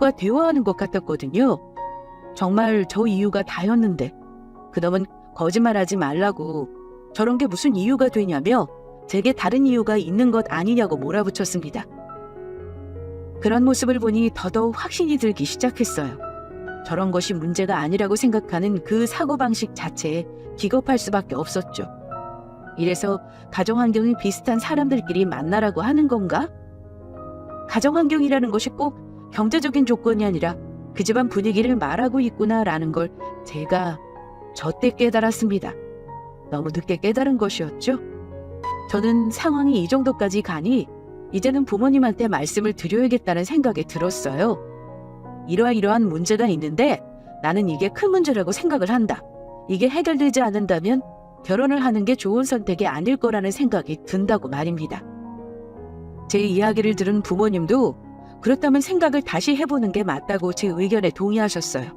과 대화하는 것 같았거든요. 정말 저 이유가 다였는데 그놈은 거짓말하지 말라고 저런 게 무슨 이유가 되냐며 제게 다른 이유가 있는 것 아니냐고 몰아붙였습니다. 그런 모습을 보니 더더욱 확신이 들기 시작했어요. 저런 것이 문제가 아니라고 생각하는 그 사고방식 자체에 기겁할 수밖에 없었죠. 이래서 가정환경이 비슷한 사람들끼리 만나라고 하는 건가? 가정환경이라는 것이 꼭 경제적인 조건이 아니라 그 집안 분위기를 말하고 있구나라는 걸 제가 저때 깨달았습니다. 너무 늦게 깨달은 것이었죠. 저는 상황이 이 정도까지 가니 이제는 부모님한테 말씀을 드려야겠다는 생각이 들었어요. 이러한 문제가 있는데 나는 이게 큰 문제라고 생각을 한다. 이게 해결되지 않는다면 결혼을 하는 게 좋은 선택이 아닐 거라는 생각이 든다고 말입니다. 제 이야기를 들은 부모님도 그렇다면 생각을 다시 해보는 게 맞다고 제 의견에 동의하셨어요.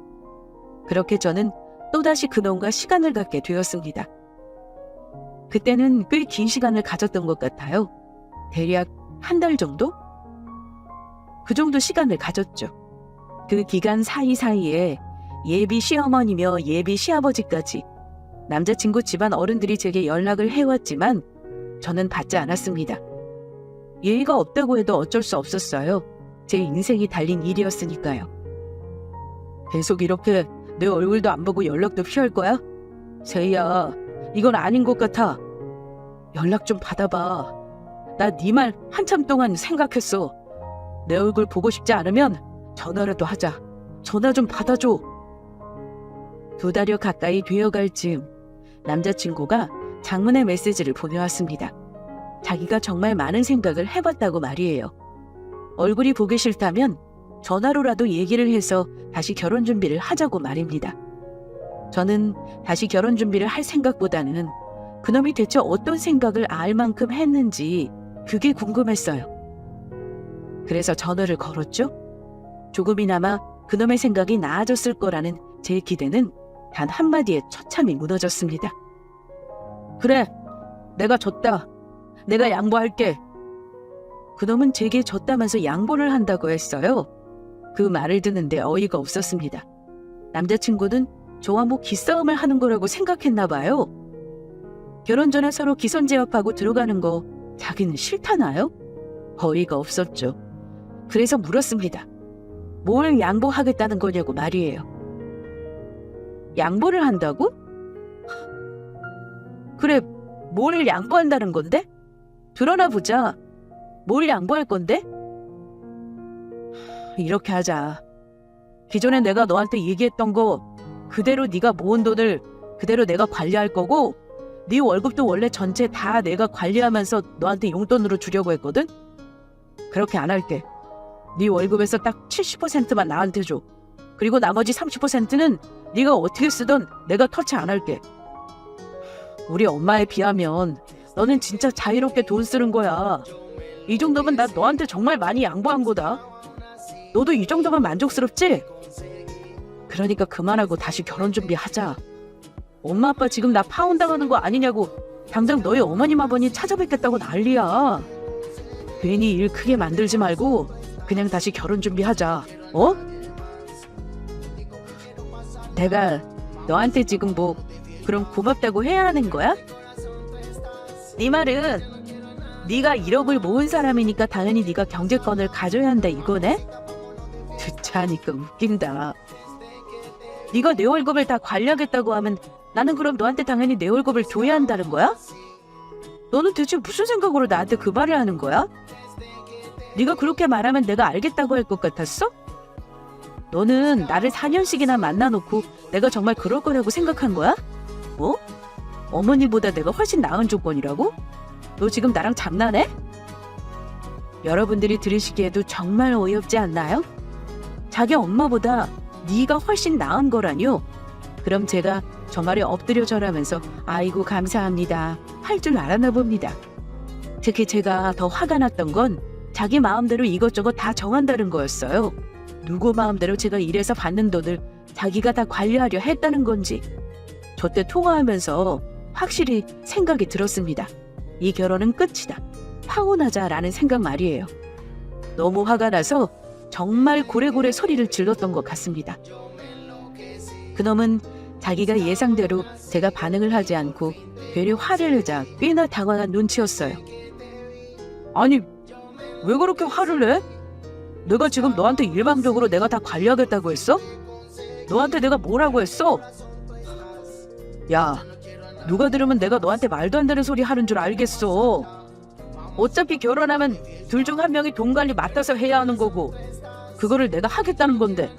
그렇게 저는 또다시 그놈과 시간을 갖게 되었습니다. 그때는 꽤 긴 시간을 가졌던 것 같아요. 대략 한 달 정도? 그 정도 시간을 가졌죠. 그 기간 사이사이에 예비 시어머니며 예비 시아버지까지 남자친구 집안 어른들이 제게 연락을 해왔지만 저는 받지 않았습니다. 예의가 없다고 해도 어쩔 수 없었어요. 제 인생이 달린 일이었으니까요. 계속 이렇게 내 얼굴도 안 보고 연락도 피할 거야? 세희야, 이건 아닌 것 같아. 연락 좀 받아봐. 나 네 말 한참 동안 생각했어. 내 얼굴 보고 싶지 않으면 전화라도 하자. 전화 좀 받아줘. 2달여 가까이 되어갈 즈음 남자친구가 장문의 메시지를 보내왔습니다. 자기가 정말 많은 생각을 해봤다고 말이에요. 얼굴이 보기 싫다면 전화로라도 얘기를 해서 다시 결혼 준비를 하자고 말입니다. 저는 다시 결혼 준비를 할 생각보다는 그놈이 대체 어떤 생각을 알 만큼 했는지 그게 궁금했어요. 그래서 전화를 걸었죠. 조금이나마 그놈의 생각이 나아졌을 거라는 제 기대는 단 한마디에 처참히 무너졌습니다. 그래, 내가 졌다. 내가 양보할게. 그놈은 제게 졌다면서 양보를 한다고 했어요. 그 말을 듣는데 어이가 없었습니다. 남자친구는 저와 뭐 기싸움을 하는 거라고 생각했나 봐요. 결혼 전에 서로 기선제압하고 들어가는 거 자기는 싫다나요? 어이가 없었죠. 그래서 물었습니다. 뭘 양보하겠다는 거냐고 말이에요. 양보를 한다고? 그래, 뭘 양보한다는 건데? 드러나 보자. 뭘 양보할 건데? 이렇게 하자. 기존에 내가 너한테 얘기했던 거 그대로 네가 모은 돈을 그대로 내가 관리할 거고 네 월급도 원래 전체 다 내가 관리하면서 너한테 용돈으로 주려고 했거든? 그렇게 안 할게. 네 월급에서 딱 70%만 나한테 줘. 그리고 나머지 30%는 네가 어떻게 쓰던 내가 터치 안 할게. 우리 엄마에 비하면 너는 진짜 자유롭게 돈 쓰는 거야. 이 정도면 나 너한테 정말 많이 양보한 거다. 너도 이 정도면 만족스럽지? 그러니까 그만하고 다시 결혼 준비하자. 엄마 아빠 지금 나 파혼당하는 거 아니냐고 당장 너희 어머님 아버님 찾아뵙겠다고 난리야. 괜히 일 크게 만들지 말고 그냥 다시 결혼 준비하자. 어? 내가 너한테 지금 뭐 그럼 고맙다고 해야 하는 거야? 네 말은 네가 1억을 모은 사람이니까 당연히 네가 경제권을 가져야 한다 이거네? 듣자 하니까 웃긴다. 네가 내 월급을 다 관리하겠다고 하면 나는 그럼 너한테 당연히 내 월급을 줘야 한다는 거야? 너는 대체 무슨 생각으로 나한테 그 말을 하는 거야? 네가 그렇게 말하면 내가 알겠다고 할 것 같았어? 너는 나를 4년씩이나 만나놓고 내가 정말 그럴 거라고 생각한 거야? 뭐? 어머니보다 내가 훨씬 나은 조건이라고? 너 지금 나랑 장난해? 여러분들이 들으시기에도 정말 어이없지 않나요? 자기 엄마보다 네가 훨씬 나은 거라뇨? 그럼 제가 저 말에 엎드려 절하면서 아이고 감사합니다 할 줄 알았나 봅니다. 특히 제가 더 화가 났던 건 자기 마음대로 이것저것 다 정한다는 거였어요. 누구 마음대로 제가 일해서 받는 돈을 자기가 다 관리하려 했다는 건지. 저 때 통화하면서 확실히 생각이 들었습니다. 이 결혼은 끝이다. 파혼하자라는 생각 말이에요. 너무 화가 나서 정말 고래고래 소리를 질렀던 것 같습니다. 그놈은 자기가 예상대로 제가 반응을 하지 않고 되려 화를 내자 꽤나 당황한 눈치였어요. 아니, 왜 그렇게 화를 내? 내가 지금 너한테 일방적으로 내가 다 관리하겠다고 했어? 너한테 내가 뭐라고 했어? 야, 누가 들으면 내가 너한테 말도 안 되는 소리 하는 줄 알겠어. 어차피 결혼하면 둘 중 한 명이 돈 관리 맡아서 해야 하는 거고, 그거를 내가 하겠다는 건데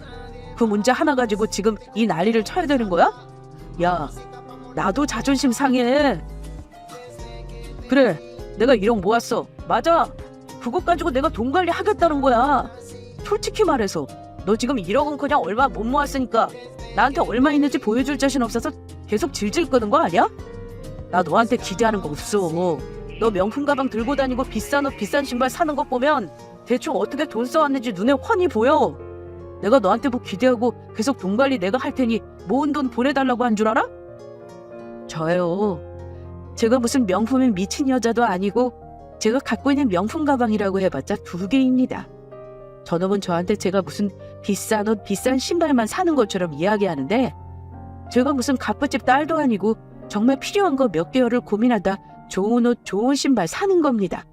그 문제 하나 가지고 지금 이 난리를 쳐야 되는 거야? 야, 나도 자존심 상해. 그래, 내가 1억 모았어. 맞아. 그것 가지고 내가 돈 관리 하겠다는 거야. 솔직히 말해서 너 지금 1억은 그냥 얼마 못 모았으니까 나한테 얼마 있는지 보여줄 자신 없어서 계속 질질 끄는 거 아니야? 나 너한테 기대하는 거 없어. 너 명품 가방 들고 다니고 비싼 옷 비싼 신발 사는 것 보면 대충 어떻게 돈 써왔는지 눈에 훤히 보여. 내가 너한테 뭐 기대하고 계속 돈 관리 내가 할 테니 모은 돈 보내달라고 한 줄 알아? 저요, 제가 무슨 명품에 미친 여자도 아니고 제가 갖고 있는 명품 가방이라고 해봤자 2개입니다. 저놈은 저한테 제가 무슨 비싼 옷 비싼 신발만 사는 것처럼 이야기하는데, 제가 무슨 갑부집 딸도 아니고 정말 필요한 거 몇 개월을 고민하다 좋은 옷 좋은 신발 사는 겁니다.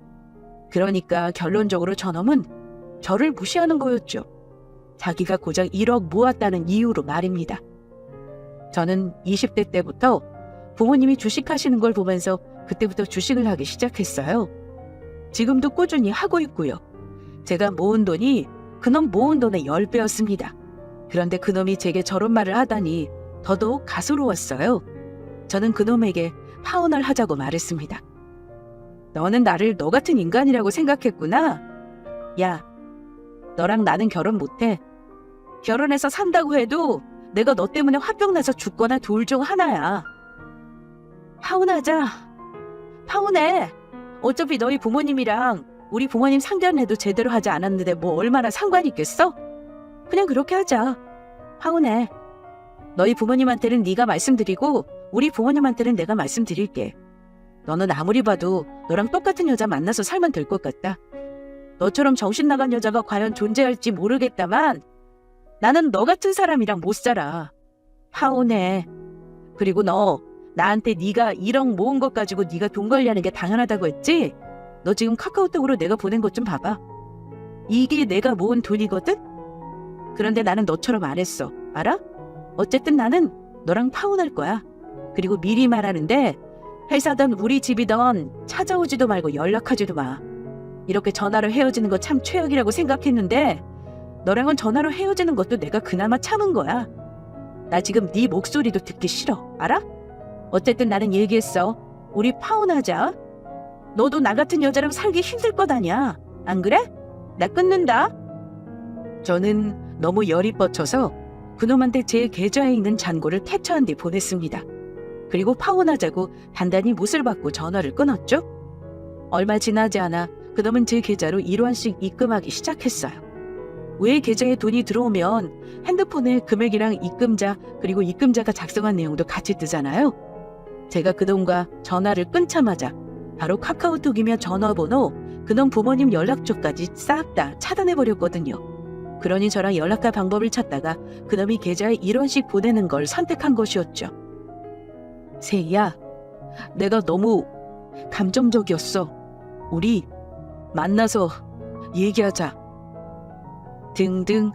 그러니까 결론적으로 저놈은 저를 무시하는 거였죠. 자기가 고작 1억 모았다는 이유로 말입니다. 저는 20대 때부터 부모님이 주식하시는 걸 보면서 그때부터 주식을 하기 시작했어요. 지금도 꾸준히 하고 있고요. 제가 모은 돈이 그놈 모은 돈의 10배였습니다. 그런데 그놈이 제게 저런 말을 하다니 더더욱 가소로웠어요. 저는 그놈에게 파혼을 하자고 말했습니다. 너는 나를 너 같은 인간이라고 생각했구나. 야, 너랑 나는 결혼 못해. 결혼해서 산다고 해도 내가 너 때문에 화병 나서 죽거나 둘 중 하나야. 파혼하자. 파혼해. 어차피 너희 부모님이랑 우리 부모님 상견례도 제대로 하지 않았는데 뭐 얼마나 상관이 있겠어? 그냥 그렇게 하자. 파혼해. 너희 부모님한테는 네가 말씀드리고 우리 부모님한테는 내가 말씀드릴게. 너는 아무리 봐도 너랑 똑같은 여자 만나서 살면 될 것 같다. 너처럼 정신 나간 여자가 과연 존재할지 모르겠다만 나는 너 같은 사람이랑 못 살아. 파혼해. 그리고 너 나한테 네가 1억 모은 것 가지고 네가 돈 관리하는 게 당연하다고 했지? 너 지금 카카오톡으로 내가 보낸 것 좀 봐봐. 이게 내가 모은 돈이거든? 그런데 나는 너처럼 안 했어. 알아? 어쨌든 나는 너랑 파혼할 거야. 그리고 미리 말하는데 회사든 우리 집이든 찾아오지도 말고 연락하지도 마. 이렇게 전화로 헤어지는 거 참 최악이라고 생각했는데 너랑은 전화로 헤어지는 것도 내가 그나마 참은 거야. 나 지금 네 목소리도 듣기 싫어. 알아? 어쨌든 나는 얘기했어. 우리 파혼하자. 너도 나 같은 여자랑 살기 힘들 것 아니야. 안 그래? 나 끊는다. 저는 너무 열이 뻗쳐서 그놈한테 제 계좌에 있는 잔고를 캡처한 뒤 보냈습니다. 그리고 파혼하자고 단단히 못을 받고 전화를 끊었죠. 얼마 지나지 않아 그놈은 제 계좌로 1원씩 입금하기 시작했어요. 왜 계좌에 돈이 들어오면 핸드폰에 금액이랑 입금자 그리고 입금자가 작성한 내용도 같이 뜨잖아요. 제가 그놈과 전화를 끊자마자 바로 카카오톡이며 전화번호, 그놈 부모님 연락처까지 싹 다 차단해버렸거든요. 그러니 저랑 연락할 방법을 찾다가 그놈이 계좌에 1원씩 보내는 걸 선택한 것이었죠. 세희야, 내가 너무 감정적이었어. 우리 만나서 얘기하자. 등등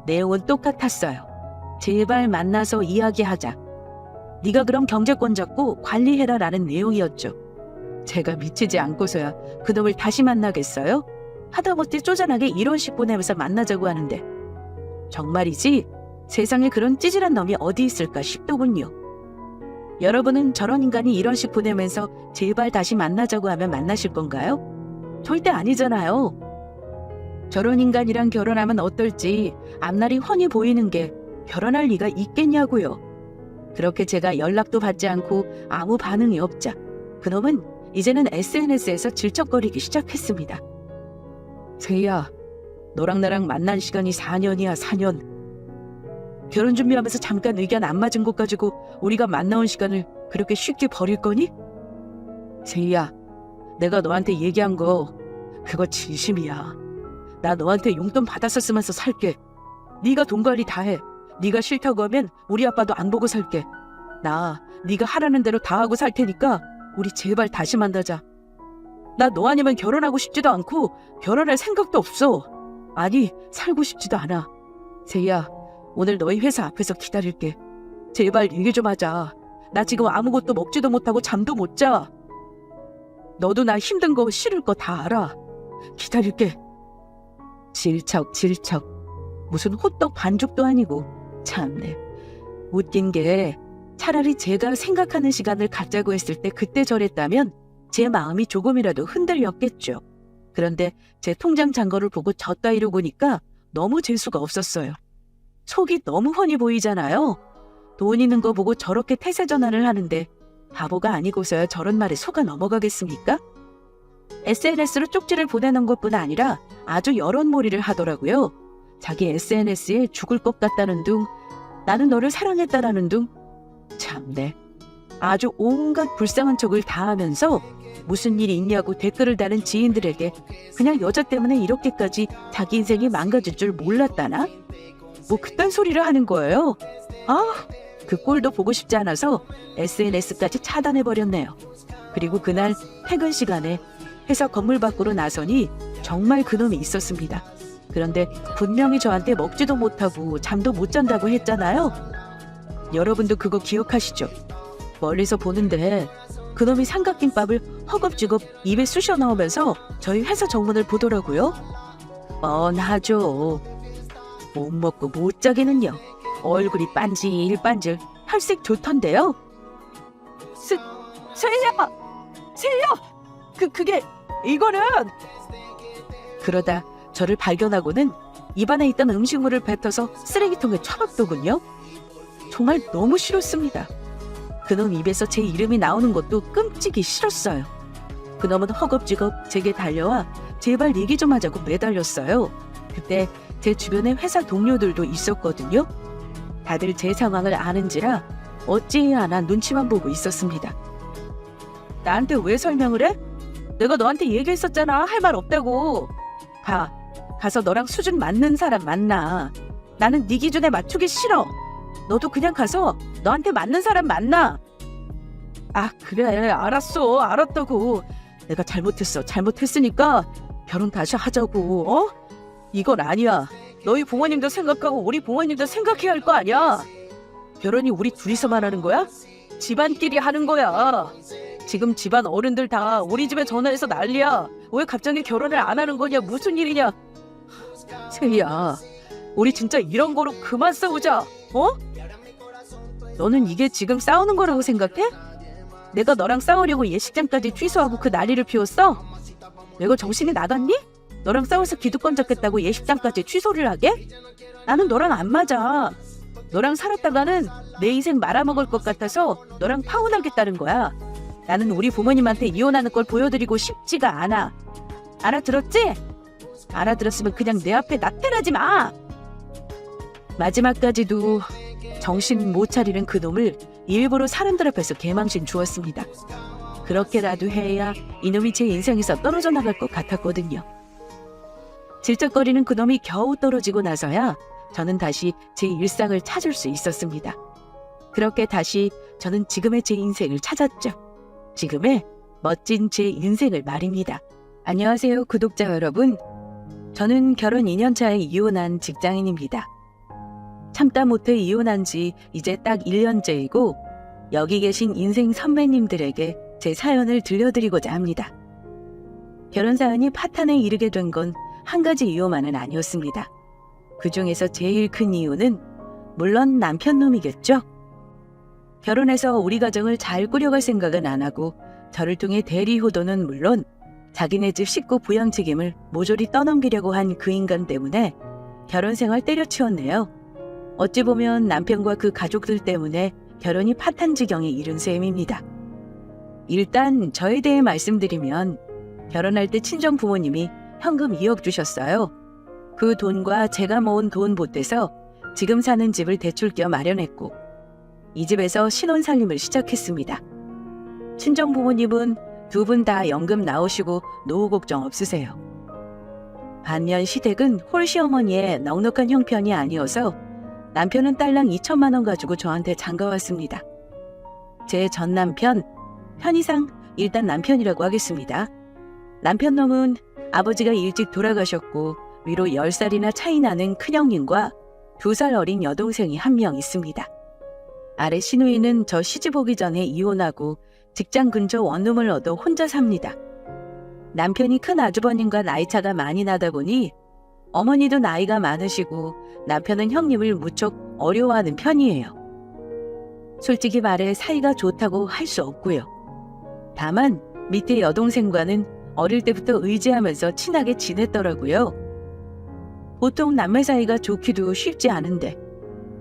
내용은 똑같았어요. 제발 만나서 이야기하자. 네가 그럼 경제권 잡고 관리해라 라는 내용이었죠. 제가 미치지 않고서야 그놈을 다시 만나겠어요? 하다못해 쪼잔하게 1원씩 보내면서 만나자고 하는데 정말이지? 세상에 그런 찌질한 놈이 어디 있을까 싶더군요. 여러분은 저런 인간이 1원씩 보내면서 제발 다시 만나자고 하면 만나실 건가요? 절대 아니잖아요. 저런 인간이랑 결혼하면 어떨지 앞날이 훤히 보이는 게 결혼할 리가 있겠냐고요. 그렇게 제가 연락도 받지 않고 아무 반응이 없자 그놈은 이제는 SNS에서 질척거리기 시작했습니다. 세희야, 너랑 나랑 만난 시간이 4년이야, 4년. 결혼 준비하면서 잠깐 의견 안 맞은 것 가지고 우리가 만나온 시간을 그렇게 쉽게 버릴 거니? 세희야, 내가 너한테 얘기한 거 그거 진심이야. 나 너한테 용돈 받았었으면서 살게. 네가 돈 관리 다 해. 네가 싫다고 하면 우리 아빠도 안 보고 살게. 나 네가 하라는 대로 다 하고 살 테니까 우리 제발 다시 만나자. 나 너 아니면 결혼하고 싶지도 않고 결혼할 생각도 없어. 아니, 살고 싶지도 않아. 세희야, 오늘 너희 회사 앞에서 기다릴게. 제발 얘기 좀 하자. 나 지금 아무것도 먹지도 못하고 잠도 못 자. 너도 나 힘든 거 싫을 거 다 알아. 기다릴게. 질척. 무슨 호떡 반죽도 아니고. 참네. 웃긴 게 차라리 제가 생각하는 시간을 갖자고 했을 때 그때 저랬다면 제 마음이 조금이라도 흔들렸겠죠. 그런데 제 통장 잔고를 보고 졌다 이러고니까 너무 재수가 없었어요. 속이 너무 훤히 보이잖아요. 돈 있는 거 보고 저렇게 태세 전환을 하는데 바보가 아니고서야 저런 말에 속아 넘어가겠습니까? SNS로 쪽지를 보내는 것뿐 아니라 아주 여론몰이를 하더라고요. 자기 SNS에 죽을 것 같다는 둥, 나는 너를 사랑했다라는 둥. 참네. 아주 온갖 불쌍한 척을 다 하면서 무슨 일이 있냐고 댓글을 다는 지인들에게 그냥 여자 때문에 이렇게까지 자기 인생이 망가질 줄 몰랐다나? 뭐 그딴 소리를 하는 거예요. 그 꼴도 보고 싶지 않아서 SNS까지 차단해버렸네요. 그리고 그날 퇴근 시간에 회사 건물 밖으로 나서니 정말 그놈이 있었습니다. 그런데 분명히 저한테 먹지도 못하고 잠도 못 잔다고 했잖아요. 여러분도 그거 기억하시죠? 멀리서 보는데 그놈이 삼각김밥을 허겁지겁 입에 쑤셔 넣으면서 저희 회사 정문을 보더라고요. 뻔하죠. 못 먹고 못 자기는요. 얼굴이 반질반질 혈색 좋던데요. 세희야! 그게 이거는. 그러다 저를 발견하고는 입안에 있던 음식물을 뱉어서 쓰레기통에 처박더군요. 정말 너무 싫었습니다. 그놈 입에서 제 이름이 나오는 것도 끔찍이 싫었어요. 그놈은 허겁지겁 제게 달려와 제발 얘기 좀 하자고 매달렸어요. 그때 제 주변에 회사 동료들도 있었거든요. 다들 제 상황을 아는지라 어찌해야 하나 눈치만 보고 있었습니다. 나한테 왜 설명을 해? 내가 너한테 얘기했었잖아. 할 말 없다고. 가서 너랑 수준 맞는 사람 만나. 나는 네 기준에 맞추기 싫어. 너도 그냥 가서 너한테 맞는 사람 만나. 그래, 알았어. 알았다고. 내가 잘못했으니까 결혼 다시 하자고. 이건 아니야. 너희 부모님도 생각하고 우리 부모님도 생각해야 할 거 아니야. 결혼이 우리 둘이서만 하는 거야? 집안끼리 하는 거야. 지금 집안 어른들 다 우리 집에 전화해서 난리야. 왜 갑자기 결혼을 안 하는 거냐? 무슨 일이냐? 세희야, 우리 진짜 이런 거로 그만 싸우자. 너는 이게 지금 싸우는 거라고 생각해? 내가 너랑 싸우려고 예식장까지 취소하고 그 난리를 피웠어? 내가 정신이 나갔니? 너랑 싸워서 기득권 잡겠다고 예식장까지 취소를 하게? 나는 너랑 안 맞아. 너랑 살았다가는 내 인생 말아먹을 것 같아서 너랑 파혼하겠다는 거야. 나는 우리 부모님한테 이혼하는 걸 보여드리고 싶지가 않아. 알아들었지? 알아들었으면 그냥 내 앞에 나태하지 마. 마지막까지도 정신 못 차리는 그놈을 일부러 사람들 앞에서 개망신 주었습니다. 그렇게라도 해야 이놈이 제 인생에서 떨어져 나갈 것 같았거든요. 질척거리는 그놈이 겨우 떨어지고 나서야 저는 다시 제 일상을 찾을 수 있었습니다. 그렇게 다시 저는 지금의 제 인생을 찾았죠. 지금의 멋진 제 인생을 말입니다. 안녕하세요, 구독자 여러분. 저는 결혼 2년차에 이혼한 직장인입니다. 참다 못해 이혼한 지 이제 딱 1년째이고 여기 계신 인생 선배님들에게 제 사연을 들려드리고자 합니다. 결혼 사연이 파탄에 이르게 된 건 한 가지 이유만은 아니었습니다. 그 중에서 제일 큰 이유는 물론 남편 놈이겠죠. 결혼해서 우리 가정을 잘 꾸려갈 생각은 안 하고 저를 통해 대리 효도는 물론 자기네 집 식구 부양 책임을 모조리 떠넘기려고 한 그 인간 때문에 결혼 생활 때려치웠네요. 어찌 보면 남편과 그 가족들 때문에 결혼이 파탄 지경에 이른 셈입니다. 일단 저에 대해 말씀드리면 결혼할 때 친정 부모님이 현금 2억 주셨어요. 그 돈과 제가 모은 돈 보태서 지금 사는 집을 대출 껴 마련했고 이 집에서 신혼 살림을 시작했습니다. 친정 부모님은 두 분 다 연금 나오시고 노후 걱정 없으세요. 반면 시댁은 홀시어머니의 넉넉한 형편이 아니어서 남편은 딸랑 2천만 원 가지고 저한테 장가왔습니다. 제 전 남편, 편의상 일단 남편이라고 하겠습니다. 남편 놈은 아버지가 일찍 돌아가셨고 위로 10살이나 차이 나는 큰형님과 2살 어린 여동생이 한 명 있습니다. 아래 시누이는 저 시집 오기 전에 이혼하고 직장 근처 원룸을 얻어 혼자 삽니다. 남편이 큰 아주버님과 나이차가 많이 나다 보니 어머니도 나이가 많으시고 남편은 형님을 무척 어려워하는 편이에요. 솔직히 말해 사이가 좋다고 할 수 없고요. 다만 밑에 여동생과는 어릴 때부터 의지하면서 친하게 지냈더라고요. 보통 남매 사이가 좋기도 쉽지 않은데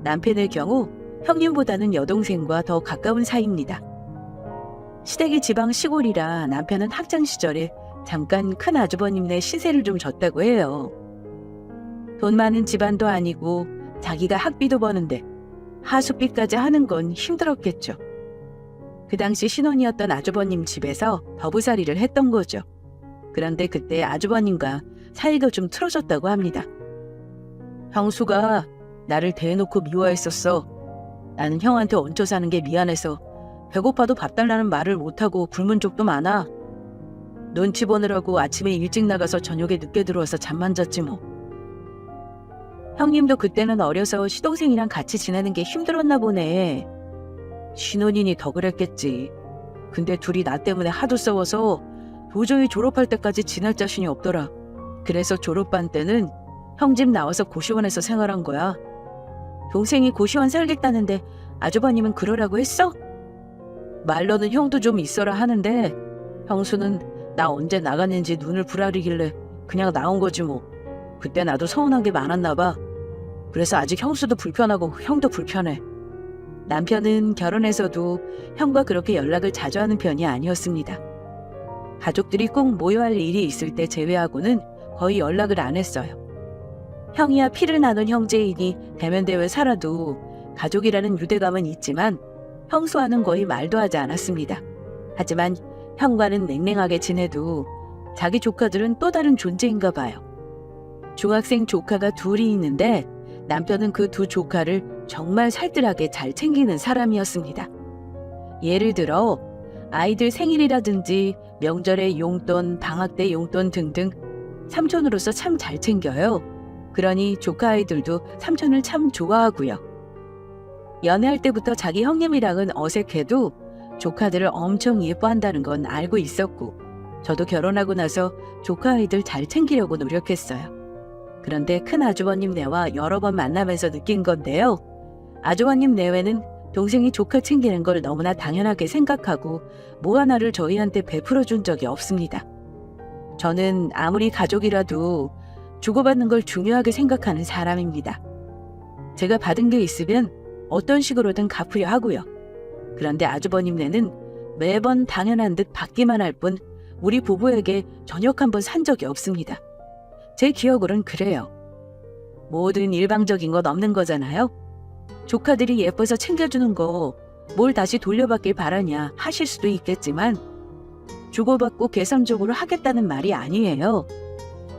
남편의 경우 형님보다는 여동생과 더 가까운 사이입니다. 시댁이 지방 시골이라 남편은 학창 시절에 잠깐 큰 아주버님네 시세를 좀 졌다고 해요. 돈 많은 집안도 아니고 자기가 학비도 버는데 하숙비까지 하는 건 힘들었겠죠. 그 당시 신혼이었던 아주버님 집에서 더부살이를 했던 거죠. 그런데 그때 아주버님과 사이가 좀 틀어졌다고 합니다. 형수가 나를 대놓고 미워했었어. 나는 형한테 얹혀 사는 게 미안해서 배고파도 밥 달라는 말을 못하고 굶은 적도 많아. 눈치 보느라고 아침에 일찍 나가서 저녁에 늦게 들어와서 잠만 잤지 뭐. 형님도 그때는 어려서 시동생이랑 같이 지내는 게 힘들었나 보네. 신혼이니 더 그랬겠지. 근데 둘이 나 때문에 하도 싸워서 도저히 졸업할 때까지 지낼 자신이 없더라. 그래서 졸업반 때는 형 집 나와서 고시원에서 생활한 거야. 동생이 고시원 살겠다는데 아주버님은 그러라고 했어? 말로는 형도 좀 있어라 하는데 형수는 나 언제 나갔는지 눈을 부라리길래 그냥 나온 거지 뭐. 그때 나도 서운한 게 많았나 봐. 그래서 아직 형수도 불편하고 형도 불편해. 남편은 결혼해서도 형과 그렇게 연락을 자주 하는 편이 아니었습니다. 가족들이 꼭 모여야 할 일이 있을 때 제외하고는 거의 연락을 안 했어요. 형이야 피를 나눈 형제이니 대면대면 살아도 가족이라는 유대감은 있지만 형수와는 거의 말도 하지 않았습니다. 하지만 형과는 냉랭하게 지내도 자기 조카들은 또 다른 존재인가 봐요. 중학생 조카가 둘이 있는데 남편은 그 두 조카를 정말 살뜰하게 잘 챙기는 사람이었습니다. 예를 들어 아이들 생일이라든지 명절에 용돈, 방학 때 용돈 등등 삼촌으로서 참 잘 챙겨요. 그러니 조카 아이들도 삼촌을 참 좋아하고요. 연애할 때부터 자기 형님이랑은 어색해도 조카들을 엄청 예뻐한다는 건 알고 있었고 저도 결혼하고 나서 조카 아이들 잘 챙기려고 노력했어요. 그런데 큰 아주버님네와 여러 번 만나면서 느낀 건데요. 아주버님 내외는 동생이 조카 챙기는 걸 너무나 당연하게 생각하고 뭐 하나를 저희한테 베풀어 준 적이 없습니다. 저는 아무리 가족이라도 주고받는 걸 중요하게 생각하는 사람입니다. 제가 받은 게 있으면 어떤 식으로든 갚으려 하고요. 그런데 아주버님네는 매번 당연한 듯 받기만 할 뿐 우리 부부에게 저녁 한 번 산 적이 없습니다. 제 기억으론 그래요. 뭐든 일방적인 건 없는 거잖아요. 조카들이 예뻐서 챙겨주는 거 뭘 다시 돌려받길 바라냐 하실 수도 있겠지만 주고받고 개선적으로 하겠다는 말이 아니에요.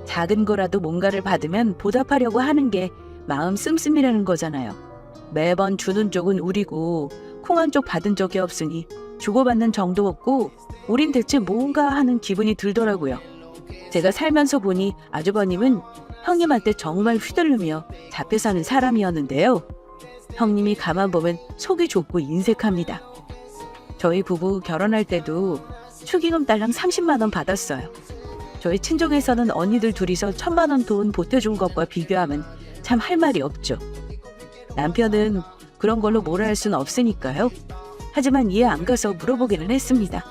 작은 거라도 뭔가를 받으면 보답하려고 하는 게 마음 씀씀이라는 거잖아요. 매번 주는 쪽은 우리고 콩 한 쪽 받은 적이 없으니 주고받는 정도 없고 우린 대체 뭔가 하는 기분이 들더라고요. 제가 살면서 보니 아주버님은 형님한테 정말 휘둘르며 잡혀 사는 사람이었는데요. 형님이 가만 보면 속이 좁고 인색합니다. 저희 부부 결혼할 때도 축의금 딸랑 30만 원 받았어요. 저희 친족에서는 언니들 둘이서 1,000만 원 돈 보태준 것과 비교하면 참 할 말이 없죠. 남편은 그런 걸로 뭐라 할 수는 없으니까요. 하지만 이해 안 가서 물어보기는 했습니다.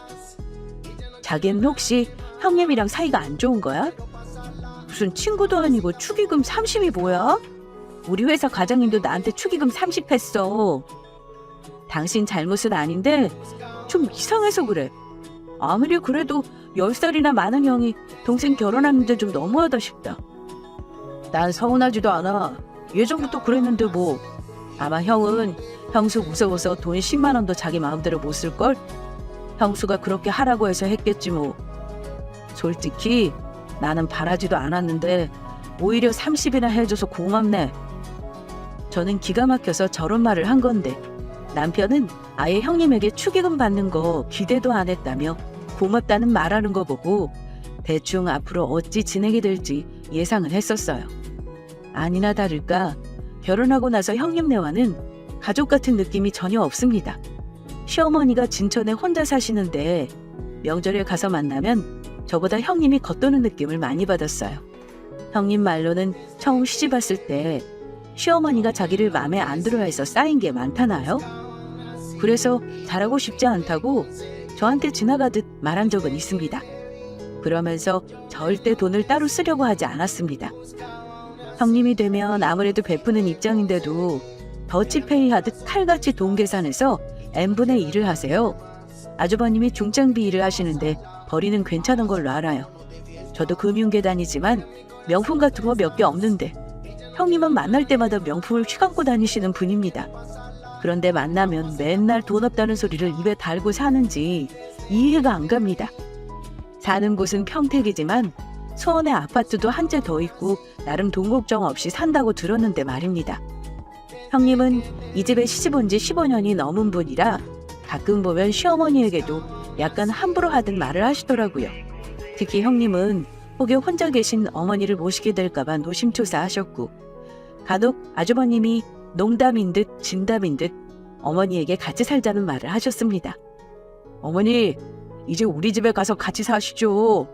자기는 혹시 형님이랑 사이가 안 좋은 거야? 무슨 친구도 아니고 축의금 30이 뭐야? 우리 회사 과장님도 나한테 축의금 30 했어. 당신 잘못은 아닌데 좀 이상해서 그래. 아무리 그래도 10살이나 많은 형이 동생 결혼하는데 좀 너무하다 싶다. 난 서운하지도 않아. 예전부터 그랬는데 뭐. 아마 형은 형수 무서워서 돈 10만 원도 자기 마음대로 못 쓸걸? 형수가 그렇게 하라고 해서 했겠지 뭐. 솔직히 나는 바라지도 않았는데 오히려 30이나 해줘서 고맙네. 저는 기가 막혀서 저런 말을 한 건데 남편은 아예 형님에게 축의금 받는 거 기대도 안 했다며 고맙다는 말하는 거 보고 대충 앞으로 어찌 지내게 될지 예상을 했었어요. 아니나 다를까 결혼하고 나서 형님네와는 가족 같은 느낌이 전혀 없습니다. 시어머니가 진천에 혼자 사시는데 명절에 가서 만나면 저보다 형님이 겉도는 느낌을 많이 받았어요. 형님 말로는 처음 시집 왔을 때 시어머니가 자기를 마음에 안 들어해서 쌓인 게 많다나요? 그래서 잘하고 싶지 않다고 저한테 지나가듯 말한 적은 있습니다. 그러면서 절대 돈을 따로 쓰려고 하지 않았습니다. 형님이 되면 아무래도 베푸는 입장인데도 더치페이 하듯 칼같이 돈 계산해서 n분의 1을 하세요. 아주버님이 중장비 일을 하시는데 벌이는 괜찮은 걸로 알아요. 저도 금융계 다니지만 명품 같은 거 몇 개 없는데 형님은 만날 때마다 명품을 휘감고 다니시는 분입니다. 그런데 만나면 맨날 돈 없다는 소리를 입에 달고 사는지 이해가 안 갑니다. 사는 곳은 평택이지만 수원에 아파트도 한 채 더 있고 나름 돈 걱정 없이 산다고 들었는데 말입니다. 형님은 이 집에 시집 온 지 15년이 넘은 분이라 가끔 보면 시어머니에게도 약간 함부로 하듯 말을 하시더라고요. 특히 형님은 혹여 혼자 계신 어머니를 모시게 될까봐 노심초사하셨고 간혹 아주버님이 농담인 듯 진담인 듯 어머니에게 같이 살자는 말을 하셨습니다. 어머니, 이제 우리 집에 가서 같이 사시죠.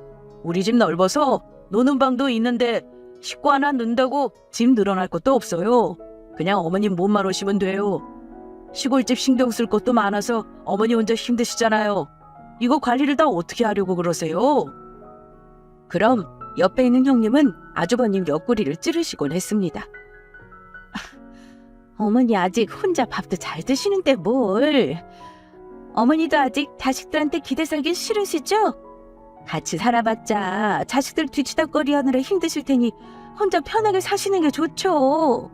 우리 집 넓어서 노는 방도 있는데 식구 하나 넣는다고 집 늘어날 것도 없어요. 그냥 어머님 몸만 오시면 돼요. 시골집 신경 쓸 것도 많아서 어머니 혼자 힘드시잖아요. 이거 관리를 다 어떻게 하려고 그러세요? 그럼 옆에 있는 형님은 아주버님 옆구리를 찌르시곤 했습니다. 어머니 아직 혼자 밥도 잘 드시는데 뭘. 어머니도 아직 자식들한테 기대 살긴 싫으시죠? 같이 살아봤자 자식들 뒤치다꺼리 하느라 힘드실 테니 혼자 편하게 사시는 게 좋죠.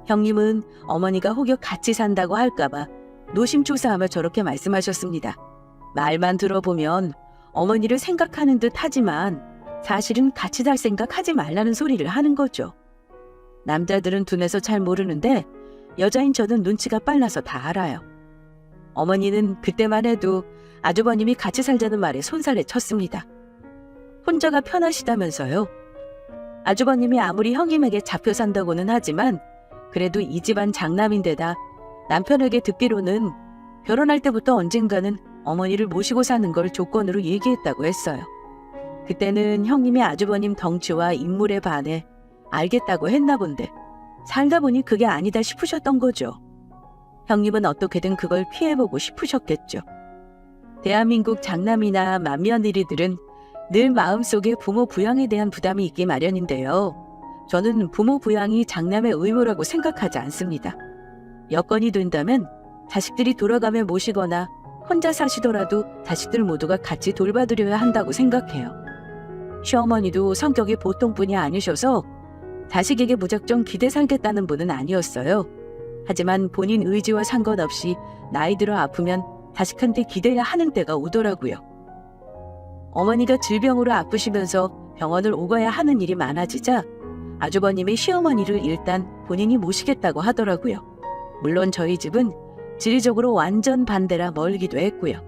형님은 어머니가 혹여 같이 산다고 할까봐 노심초사하며 저렇게 말씀하셨습니다. 말만 들어보면 어머니를 생각하는 듯 하지만 사실은 같이 살 생각 하지 말라는 소리를 하는 거죠. 남자들은 둔해서 잘 모르는데 여자인 저는 눈치가 빨라서 다 알아요. 어머니는 그때만 해도 아주버님이 같이 살자는 말에 손살에 쳤습니다. 혼자가 편하시다면서요. 아주버님이 아무리 형님에게 잡혀 산다고는 하지만 그래도 이 집안 장남인데다 남편에게 듣기로는 결혼할 때부터 언젠가는 어머니를 모시고 사는 걸 조건으로 얘기했다고 했어요. 그때는 형님이 아주버님 덩치와 인물에 반해 알겠다고 했나 본데 살다 보니 그게 아니다 싶으셨던 거죠. 형님은 어떻게든 그걸 피해보고 싶으셨겠죠. 대한민국 장남이나 맏며느리들은 늘 마음속에 부모 부양에 대한 부담이 있기 마련인데요. 저는 부모 부양이 장남의 의무라고 생각하지 않습니다. 여건이 된다면 자식들이 돌아가며 모시거나 혼자 사시더라도 자식들 모두가 같이 돌봐드려야 한다고 생각해요. 시어머니도 성격이 보통 분이 아니셔서 자식에게 무작정 기대 살겠다는 분은 아니었어요. 하지만 본인 의지와 상관없이 나이 들어 아프면 자식한테 기대야 하는 때가 오더라고요. 어머니가 질병으로 아프시면서 병원을 오가야 하는 일이 많아지자 아주버님이 시어머니를 일단 본인이 모시겠다고 하더라고요. 물론 저희 집은 지리적으로 완전 반대라 멀기도 했고요.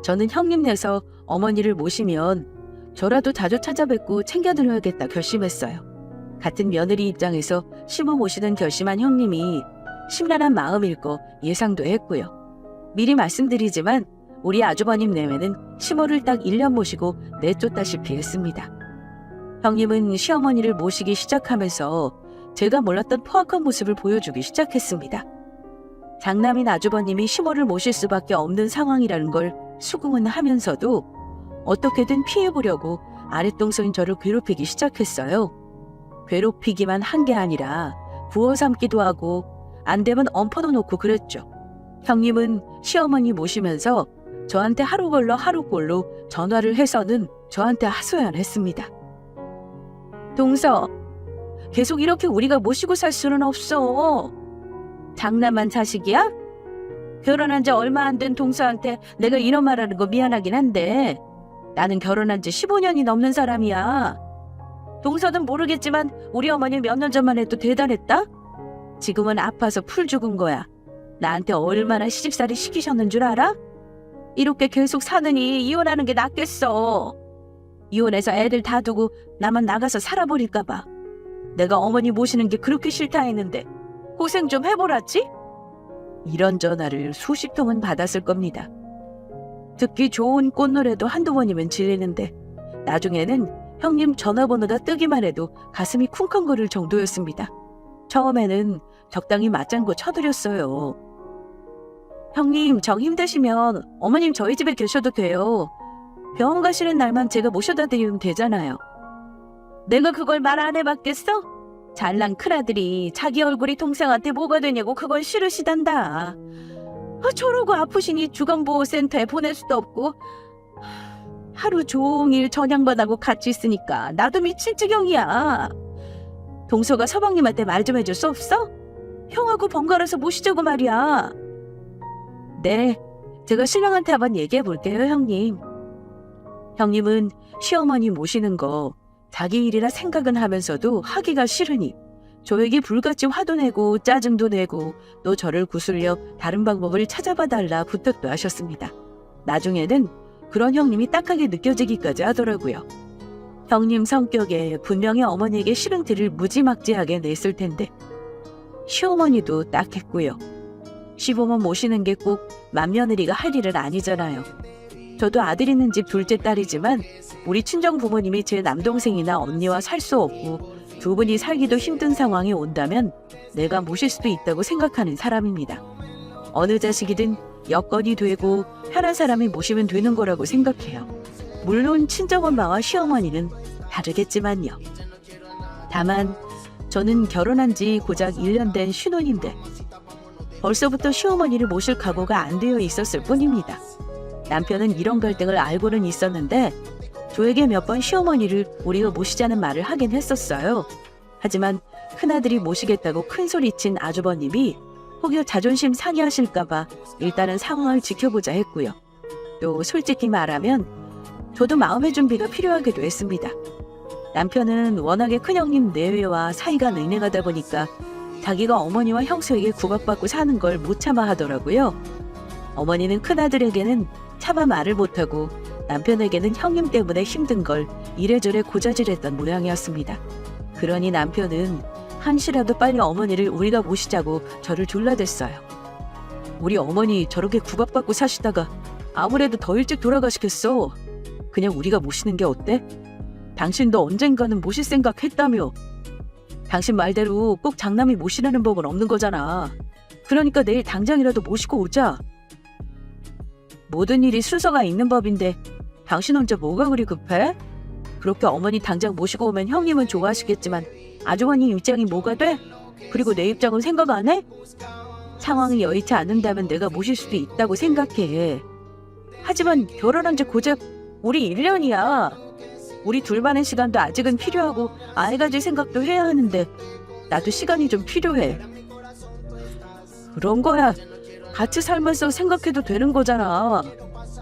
저는 형님네서 어머니를 모시면 저라도 자주 찾아뵙고 챙겨드려야겠다 결심했어요. 같은 며느리 입장에서 시모 모시는 결심한 형님이 심란한 마음일 거 예상도 했고요. 미리 말씀드리지만 우리 아주버님 내외는 시모를 딱 1년 모시고 내쫓다시피 했습니다. 형님은 시어머니를 모시기 시작하면서 제가 몰랐던 포악한 모습을 보여주기 시작했습니다. 장남인 아주버님이 시모를 모실 수밖에 없는 상황이라는 걸 수긍은 하면서도 어떻게든 피해보려고 아랫동서인 저를 괴롭히기 시작했어요. 괴롭히기만 한 게 아니라 부어 삼기도 하고 안 되면 엎어도 놓고 그랬죠. 형님은 시어머니 모시면서 저한테 하루 걸러 하루 꼴로 전화를 해서는 저한테 하소연을 했습니다. 동서, 계속 이렇게 우리가 모시고 살 수는 없어. 장남한 자식이야? 결혼한 지 얼마 안 된 동서한테 내가 이런 말하는 거 미안하긴 한데 나는 결혼한 지 15년이 넘는 사람이야. 동서는 모르겠지만 우리 어머니 몇 년 전만 해도 대단했다? 지금은 아파서 풀 죽은 거야. 나한테 얼마나 시집살이 시키셨는 줄 알아? 이렇게 계속 사느니 이혼하는 게 낫겠어. 이혼해서 애들 다 두고 나만 나가서 살아버릴까 봐. 내가 어머니 모시는 게 그렇게 싫다 했는데 고생 좀 해보라지? 이런 전화를 수십 통은 받았을 겁니다. 듣기 좋은 꽃노래도 한두 번이면 질리는데 나중에는 형님 전화번호가 뜨기만 해도 가슴이 쿵쾅거릴 정도였습니다. 처음에는 적당히 맞장구 쳐드렸어요. 형님, 정 힘드시면 어머님 저희 집에 계셔도 돼요. 병원 가시는 날만 제가 모셔다 드리면 되잖아요. 내가 그걸 말 안 해봤겠어? 잘난 큰아들이 자기 얼굴이 동생한테 뭐가 되냐고 그걸 싫으시단다. 저러고 아프시니 주간보호센터에 보낼 수도 없고 하루 종일 전양반하고 같이 있으니까 나도 미칠 지경이야. 동서가 서방님한테 말 좀 해줄 수 없어? 형하고 번갈아서 모시자고 말이야. 네, 제가 신랑한테 한번 얘기해 볼게요, 형님. 형님은 시어머니 모시는 거 자기 일이라 생각은 하면서도 하기가 싫으니 저에게 불같이 화도 내고 짜증도 내고 또 저를 구슬려 다른 방법을 찾아봐 달라 부탁도 하셨습니다. 나중에는 그런 형님이 딱하게 느껴지기까지 하더라고요. 형님 성격에 분명히 어머니에게 싫은 티를 무지막지하게 냈을 텐데 시어머니도 딱했고요. 시부모 모시는 게 꼭 맏며느리가 할 일은 아니잖아요. 저도 아들 있는 집 둘째 딸이지만 우리 친정 부모님이 제 남동생이나 언니와 살 수 없고 두 분이 살기도 힘든 상황이 온다면 내가 모실 수도 있다고 생각하는 사람입니다. 어느 자식이든 여건이 되고 편한 사람이 모시면 되는 거라고 생각해요. 물론 친정엄마와 시어머니는 다르겠지만요. 다만 저는 결혼한 지 고작 1년 된 신혼인데 벌써부터 시어머니를 모실 각오가 안 되어 있었을 뿐입니다. 남편은 이런 갈등을 알고는 있었는데 저에게 몇 번 시어머니를 우리가 모시자는 말을 하긴 했었어요. 하지만 큰아들이 모시겠다고 큰소리친 아주버님이 혹여 자존심 상해하실까봐 일단은 상황을 지켜보자 했고요. 또 솔직히 말하면 저도 마음의 준비가 필요하기도 했습니다. 남편은 워낙에 큰형님 내외와 사이가 냉랭하다 보니까 자기가 어머니와 형수에게 구박받고 사는 걸 못 참아 하더라고요. 어머니는 큰아들에게는 차마 말을 못하고 남편에게는 형님 때문에 힘든 걸 이래저래 고자질했던 모양이었습니다. 그러니 남편은 한시라도 빨리 어머니를 우리가 모시자고 저를 졸라댔어요. 우리 어머니 저렇게 구박받고 사시다가 아무래도 더 일찍 돌아가시겠어. 그냥 우리가 모시는 게 어때? 당신도 언젠가는 모실 생각 했다며. 당신 말대로 꼭 장남이 모시라는 법은 없는 거잖아. 그러니까 내일 당장이라도 모시고 오자. 모든 일이 순서가 있는 법인데 당신 혼자 뭐가 그리 급해? 그렇게 어머니 당장 모시고 오면 형님은 좋아하시겠지만 아주머니 입장이 뭐가 돼? 그리고 내 입장은 생각 안 해? 상황이 여의치 않는다면 내가 모실 수도 있다고 생각해. 하지만 결혼한 지 고작 우리 1년이야. 우리 둘만의 시간도 아직은 필요하고 아이 가질 생각도 해야 하는데 나도 시간이 좀 필요해. 그런 거야 같이 살면서 생각해도 되는 거잖아.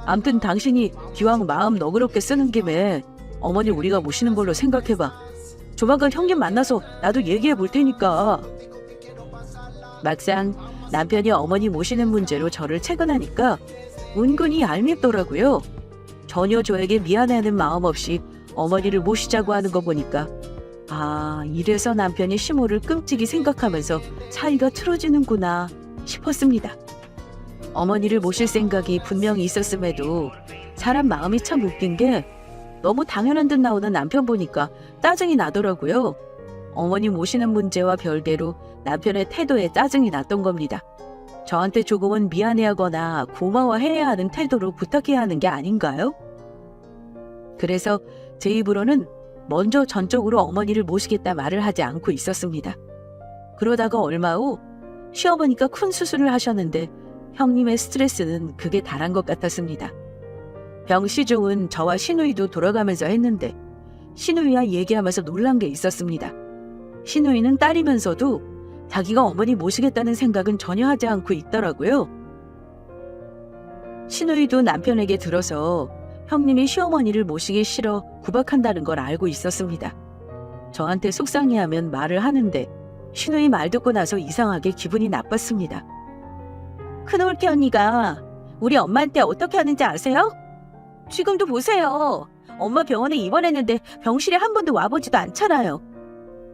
암튼 당신이 기왕 마음 너그럽게 쓰는 김에 어머니 우리가 모시는 걸로 생각해봐. 조만간 형님 만나서 나도 얘기해 볼 테니까. 막상 남편이 어머니 모시는 문제로 저를 채근하니까 은근히 얄밉더라고요. 전혀 저에게 미안해하는 마음 없이 어머니를 모시자고 하는 거 보니까 아, 이래서 남편이 시모를 끔찍이 생각하면서 사이가 틀어지는구나 싶었습니다. 어머니를 모실 생각이 분명히 있었음에도 사람 마음이 참 웃긴 게 너무 당연한 듯 나오는 남편 보니까 짜증이 나더라고요. 어머니 모시는 문제와 별개로 남편의 태도에 짜증이 났던 겁니다. 저한테 조금은 미안해하거나 고마워해야 하는 태도로 부탁해야 하는 게 아닌가요? 그래서 제 입으로는 먼저 전적으로 어머니를 모시겠다 말을 하지 않고 있었습니다. 그러다가 얼마 후 시어머니가 큰 수술을 하셨는데 형님의 스트레스는 극에 달한 것 같았습니다. 병시중은 저와 시누이도 돌아가면서 했는데 시누이와 얘기하면서 놀란 게 있었습니다. 시누이는 딸이면서도 자기가 어머니 모시겠다는 생각은 전혀 하지 않고 있더라고요. 시누이도 남편에게 들어서 형님이 시어머니를 모시기 싫어 구박한다는 걸 알고 있었습니다. 저한테 속상해하면 말을 하는데 신우이 말 듣고 나서 이상하게 기분이 나빴습니다. 큰올케 언니가 우리 엄마한테 어떻게 하는지 아세요? 지금도 보세요. 엄마 병원에 입원했는데 병실에 한 번도 와보지도 않잖아요.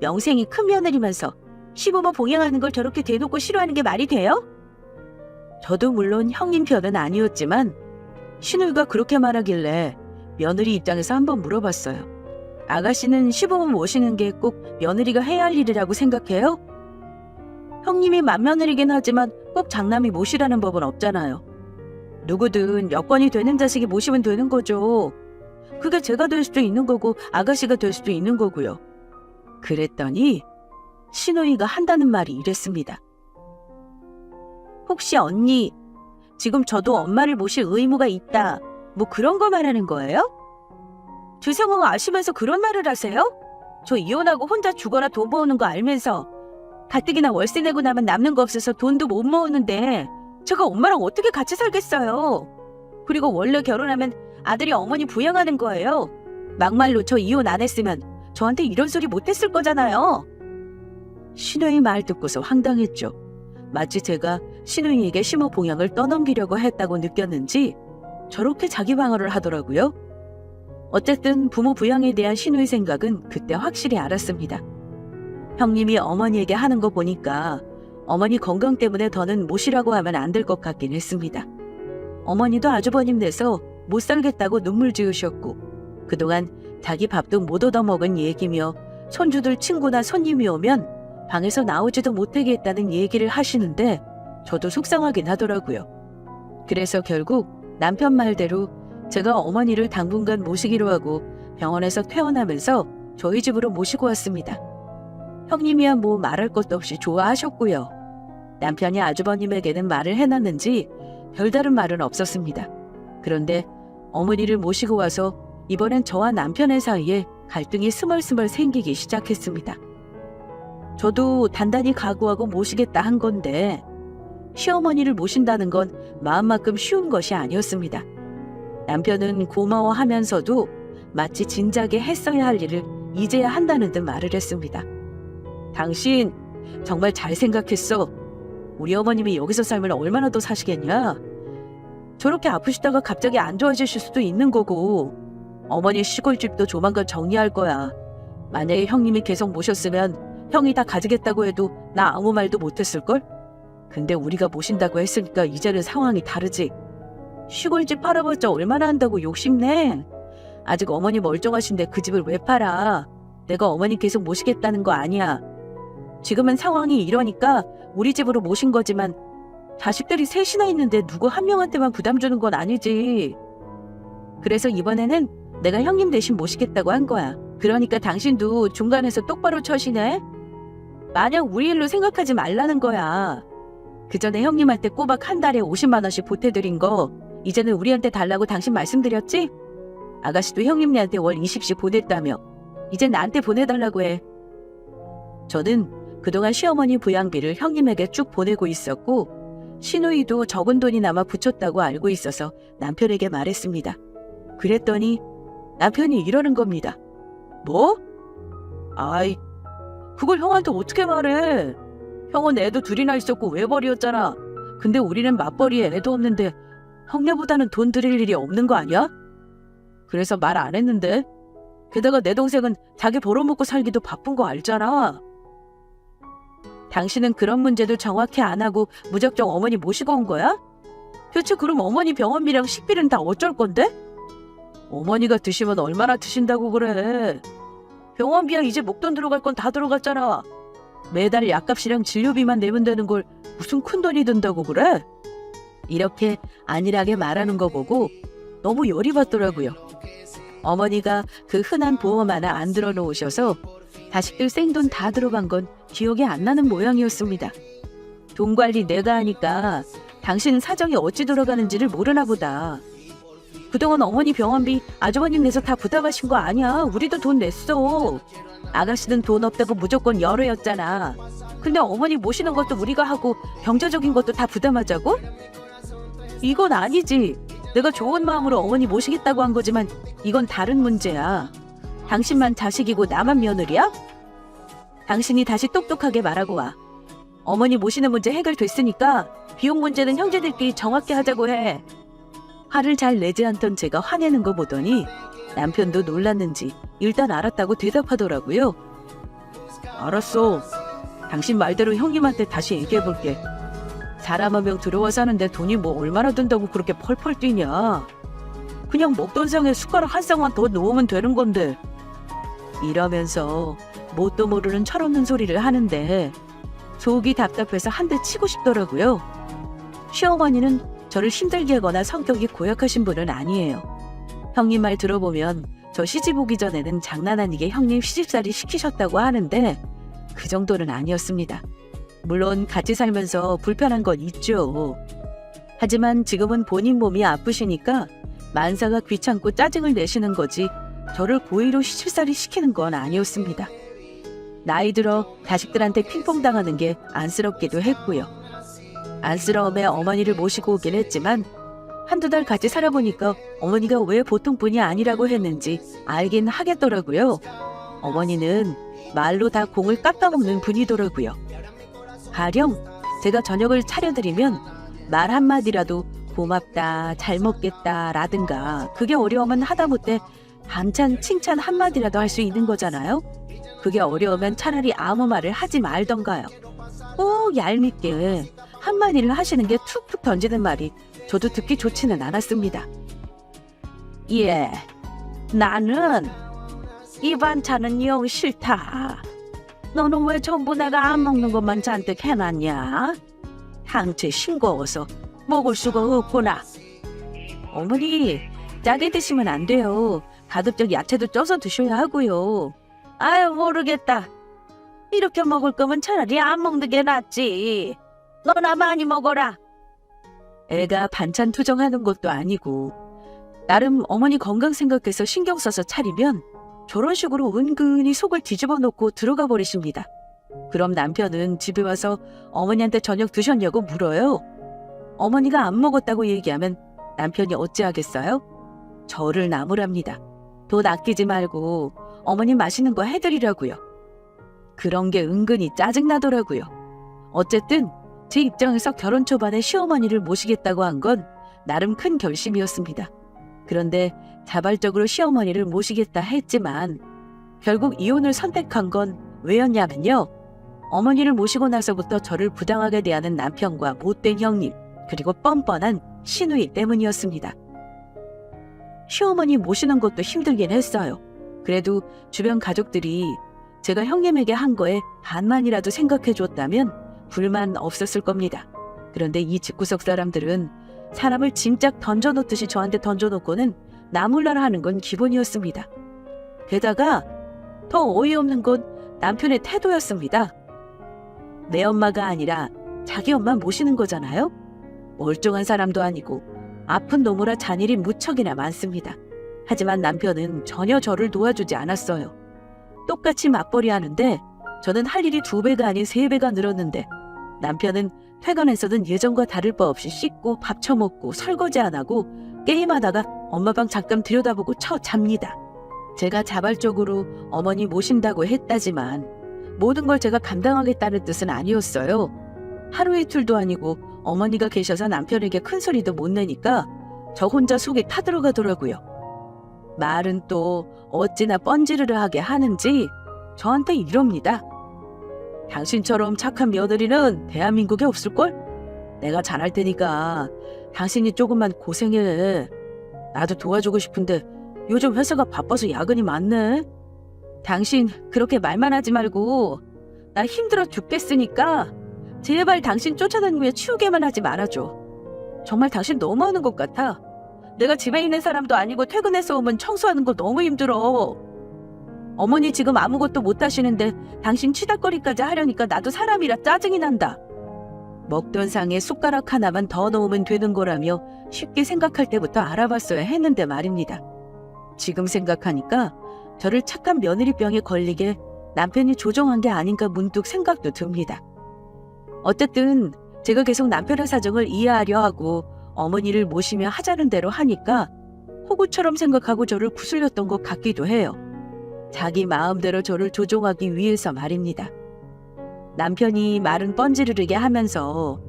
명생이 큰 며느리면서 시부모 봉양하는 걸 저렇게 대놓고 싫어하는 게 말이 돼요? 저도 물론 형님 편은 아니었지만 신우이가 그렇게 말하길래 며느리 입장에서 한번 물어봤어요. 아가씨는 시부모 모시는 게 꼭 며느리가 해야 할 일이라고 생각해요? 형님이 맏며느리긴 하지만 꼭 장남이 모시라는 법은 없잖아요. 누구든 여건이 되는 자식이 모시면 되는 거죠. 그게 제가 될 수도 있는 거고 아가씨가 될 수도 있는 거고요. 그랬더니 신우이가 한다는 말이 이랬습니다. 혹시 언니, 지금 저도 엄마를 모실 의무가 있다, 뭐 그런 거 말하는 거예요? 제 상황 아시면서 그런 말을 하세요? 저 이혼하고 혼자 죽어라 돈 모으는 거 알면서 가뜩이나 월세 내고 나면 남는 거 없어서 돈도 못 모으는데 제가 엄마랑 어떻게 같이 살겠어요? 그리고 원래 결혼하면 아들이 어머니 부양하는 거예요. 막말로 저 이혼 안 했으면 저한테 이런 소리 못 했을 거잖아요. 신우이 말 듣고서 황당했죠. 마치 제가 신우이에게 시모 봉양을 떠넘기려고 했다고 느꼈는지 저렇게 자기 방어를 하더라고요. 어쨌든 부모 부양에 대한 신우이 생각은 그때 확실히 알았습니다. 형님이 어머니에게 하는 거 보니까 어머니 건강 때문에 더는 모시라고 하면 안 될 것 같긴 했습니다. 어머니도 아주버님 내서 못 살겠다고 눈물 지으셨고 그동안 자기 밥도 못 얻어먹은 얘기며 손주들 친구나 손님이 오면 방에서 나오지도 못하게 했다는 얘기를 하시는데 저도 속상하긴 하더라고요. 그래서 결국 남편 말대로 제가 어머니를 당분간 모시기로 하고 병원에서 퇴원하면서 저희 집으로 모시고 왔습니다. 형님이야 뭐 말할 것도 없이 좋아하셨고요. 남편이 아주버님에게는 말을 해놨는지 별다른 말은 없었습니다. 그런데 어머니를 모시고 와서 이번엔 저와 남편의 사이에 갈등이 스멀스멀 생기기 시작했습니다. 저도 단단히 각오하고 모시겠다 한 건데 시어머니를 모신다는 건 마음만큼 쉬운 것이 아니었습니다. 남편은 고마워하면서도 마치 진작에 했어야 할 일을 이제야 한다는 듯 말을 했습니다. 당신 정말 잘 생각했어. 우리 어머님이 여기서 살면 얼마나 더 사시겠냐? 저렇게 아프시다가 갑자기 안 좋아지실 수도 있는 거고 어머니 시골집도 조만간 정리할 거야. 만약에 형님이 계속 모셨으면 형이 다 가지겠다고 해도 나 아무 말도 못했을걸? 근데 우리가 모신다고 했으니까 이제는 상황이 다르지. 시골집 팔아봤자 얼마나 한다고 욕심내? 아직 어머니 멀쩡하신데 그 집을 왜 팔아? 내가 어머니 계속 모시겠다는 거 아니야. 지금은 상황이 이러니까 우리 집으로 모신 거지만 자식들이 셋이나 있는데 누구 한 명한테만 부담 주는 건 아니지. 그래서 이번에는 내가 형님 대신 모시겠다고 한 거야. 그러니까 당신도 중간에서 똑바로 처시네. 마냥 우리 일로 생각하지 말라는 거야. 그 전에 형님한테 꼬박 한 달에 50만 원씩 보태드린 거 이제는 우리한테 달라고 당신 말씀드렸지? 아가씨도 형님네한테 월 20씩 보냈다며 이제 나한테 보내달라고 해. 저는 그동안 시어머니 부양비를 형님에게 쭉 보내고 있었고 신우이도 적은 돈이 남아 붙였다고 알고 있어서 남편에게 말했습니다. 그랬더니 남편이 이러는 겁니다. 뭐? 아이, 그걸 형한테 어떻게 말해? 형은 애도 둘이나 있었고 외벌이였잖아. 근데 우리는 맞벌이에 애도 없는데 형네보다는 돈 드릴 일이 없는 거 아니야? 그래서 말 안 했는데. 게다가 내 동생은 자기 벌어먹고 살기도 바쁜 거 알잖아. 당신은 그런 문제도 정확히 안 하고 무작정 어머니 모시고 온 거야? 대체 그럼 어머니 병원비랑 식비는 다 어쩔 건데? 어머니가 드시면 얼마나 드신다고 그래. 병원비랑 이제 목돈 들어갈 건 다 들어갔잖아. 매달 약값이랑 진료비만 내면 되는 걸 무슨 큰돈이 든다고 그래? 이렇게 안일하게 말하는 거 보고 너무 열이 받더라고요. 어머니가 그 흔한 보험 하나 안 들어놓으셔서 자식들 생돈 다 들어간 건 기억이 안 나는 모양이었습니다. 돈 관리 내가 하니까 당신은 사정이 어찌 돌아가는지를 모르나 보다. 그동안 어머니 병원비 아주버님 내서 다 부담하신 거 아니야. 우리도 돈 냈어. 아가씨는 돈 없다고 무조건 열애였잖아. 근데 어머니 모시는 것도 우리가 하고 경제적인 것도 다 부담하자고? 이건 아니지. 내가 좋은 마음으로 어머니 모시겠다고 한 거지만 이건 다른 문제야. 당신만 자식이고 나만 며느리야? 당신이 다시 똑똑하게 말하고 와. 어머니 모시는 문제 해결됐으니까 비용 문제는 형제들끼리 정확히 하자고 해. 화를 잘 내지 않던 제가 화내는 거 보더니 남편도 놀랐는지 일단 알았다고 대답하더라고요. 알았어. 당신 말대로 형님한테 다시 얘기해볼게. 사람 한 명 들어와 사는데 돈이 뭐 얼마나 든다고 그렇게 펄펄 뛰냐. 그냥 먹던 상에 숟가락 한 쌍만 더 놓으면 되는 건데. 이러면서 뭣도 모르는 철없는 소리를 하는데 속이 답답해서 한 대 치고 싶더라고요. 시어머니는 저를 힘들게 하거나 성격이 고약하신 분은 아니에요. 형님 말 들어보면 저 시집 오기 전에는 장난 아니게 형님 시집살이 시키셨다고 하는데 그 정도는 아니었습니다. 물론 같이 살면서 불편한 건 있죠. 하지만 지금은 본인 몸이 아프시니까 만사가 귀찮고 짜증을 내시는 거지 저를 고의로 시집살이 시키는 건 아니었습니다. 나이 들어 자식들한테 핑퐁 당하는 게 안쓰럽기도 했고요. 안쓰러움에 어머니를 모시고 오긴 했지만 한두 달 같이 살아보니까 어머니가 왜 보통분이 아니라고 했는지 알긴 하겠더라고요. 어머니는 말로 다 공을 깎아먹는 분이더라고요. 가령 제가 저녁을 차려드리면 말 한마디라도 고맙다, 잘 먹겠다 라든가 그게 어려우면 하다못해 반찬 칭찬 한마디라도 할 수 있는 거잖아요. 그게 어려우면 차라리 아무 말을 하지 말던가요. 꼭 얄밉게 한마디를 하시는 게 툭툭 던지는 말이 저도 듣기 좋지는 않았습니다. 예, 나는 이 반찬은 영 싫다. 너는 왜 전부 내가 안 먹는 것만 잔뜩 해놨냐? 당체 싱거워서 먹을 수가 없구나. 어머니, 짜게 드시면 안 돼요. 가급적 야채도 쪄서 드셔야 하고요. 아유, 모르겠다. 이렇게 먹을 거면 차라리 안 먹는 게 낫지. 너나 많이 먹어라. 애가 반찬 투정하는 것도 아니고 나름 어머니 건강 생각해서 신경 써서 차리면 저런 식으로 은근히 속을 뒤집어 놓고 들어가 버리십니다. 그럼 남편은 집에 와서 어머니한테 저녁 드셨냐고 물어요. 어머니가 안 먹었다고 얘기하면 남편이 어찌하겠어요? 저를 나무랍니다. 돈 아끼지 말고 어머니 맛있는 거 해드리라고요. 그런 게 은근히 짜증나더라고요. 어쨌든 제 입장에서 결혼 초반에 시어머니를 모시겠다고 한 건 나름 큰 결심이었습니다. 그런데 자발적으로 시어머니를 모시겠다 했지만 결국 이혼을 선택한 건 왜였냐면요. 어머니를 모시고 나서부터 저를 부당하게 대하는 남편과 못된 형님, 그리고 뻔뻔한 시누이 때문이었습니다. 시어머니 모시는 것도 힘들긴 했어요. 그래도 주변 가족들이 제가 형님에게 한 거에 반만이라도 생각해 줬다면 불만 없었을 겁니다. 그런데 이 집구석 사람들은 사람을 짐짝 던져놓듯이 저한테 던져놓고는 나몰라라 하는 건 기본이었습니다. 게다가 더 어이없는 건 남편의 태도였습니다. 내 엄마가 아니라 자기 엄마 모시는 거잖아요? 멀쩡한 사람도 아니고 아픈 놈이라 잔일이 무척이나 많습니다. 하지만 남편은 전혀 저를 도와주지 않았어요. 똑같이 맞벌이 하는데 저는 할 일이 2배가 아닌 3배가 늘었는데 남편은 퇴근해서는 예전과 다를 바 없이 씻고 밥 처먹고 설거지 안 하고 게임하다가 엄마 방 잠깐 들여다보고 잡니다. 제가 자발적으로 어머니 모신다고 했다지만 모든 걸 제가 감당하겠다는 뜻은 아니었어요. 하루 이틀도 아니고 어머니가 계셔서 남편에게 큰 소리도 못 내니까 저 혼자 속이 타들어가더라고요. 말은 또 어찌나 뻔지르르하게 하는지 저한테 이럽니다. 당신처럼 착한 며느리는 대한민국에 없을걸? 내가 잘할 테니까 당신이 조금만 고생해. 나도 도와주고 싶은데 요즘 회사가 바빠서 야근이 많네. 당신 그렇게 말만 하지 말고 나 힘들어 죽겠으니까 제발 당신 쫓아다니며 치우게만 하지 말아줘. 정말 당신 너무하는 것 같아. 내가 집에 있는 사람도 아니고 퇴근해서 오면 청소하는 거 너무 힘들어. 어머니 지금 아무것도 못 하시는데 당신 치닥거리까지 하려니까 나도 사람이라 짜증이 난다. 먹던 상에 숟가락 하나만 더 넣으면 되는 거라며 쉽게 생각할 때부터 알아봤어야 했는데 말입니다. 지금 생각하니까 저를 착한 며느리병에 걸리게 남편이 조종한 게 아닌가 문득 생각도 듭니다. 어쨌든 제가 계속 남편의 사정을 이해하려 하고 어머니를 모시며 하자는 대로 하니까 호구처럼 생각하고 저를 구슬렸던 것 같기도 해요. 자기 마음대로 저를 조종하기 위해서 말입니다. 남편이 말은 뻔지르르게 하면서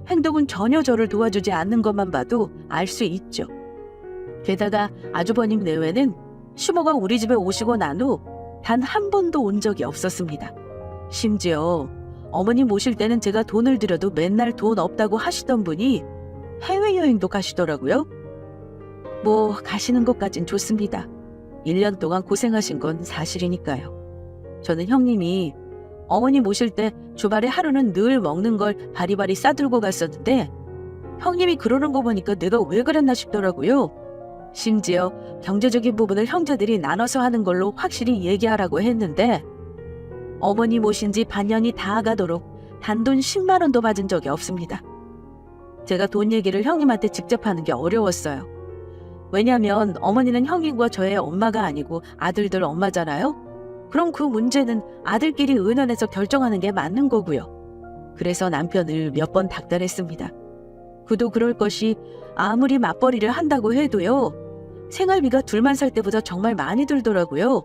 행동은 전혀 저를 도와주지 않는 것만 봐도 알 수 있죠. 게다가 아주버님 내외는 시모가 우리 집에 오시고 난 후 단 한 번도 온 적이 없었습니다. 심지어 어머니 모실 때는 제가 돈을 들여도 맨날 돈 없다고 하시던 분이 해외여행도 가시더라고요. 뭐 가시는 것까진 좋습니다. 1년 동안 고생하신 건 사실이니까요. 저는 형님이 어머니 모실 때 주말에 하루는 늘 먹는 걸 바리바리 싸들고 갔었는데 형님이 그러는 거 보니까 내가 왜 그랬나 싶더라고요. 심지어 경제적인 부분을 형제들이 나눠서 하는 걸로 확실히 얘기하라고 했는데 어머니 모신 지 반년이 다 가도록 단돈 10만 원도 받은 적이 없습니다. 제가 돈 얘기를 형님한테 직접 하는 게 어려웠어요. 왜냐면 어머니는 형님과 저의 엄마가 아니고 아들들 엄마잖아요. 그럼 그 문제는 아들끼리 의논해서 결정하는 게 맞는 거고요. 그래서 남편을 몇 번 닥달했습니다. 그도 그럴 것이 아무리 맞벌이를 한다고 해도요. 생활비가 둘만 살 때보다 정말 많이 들더라고요.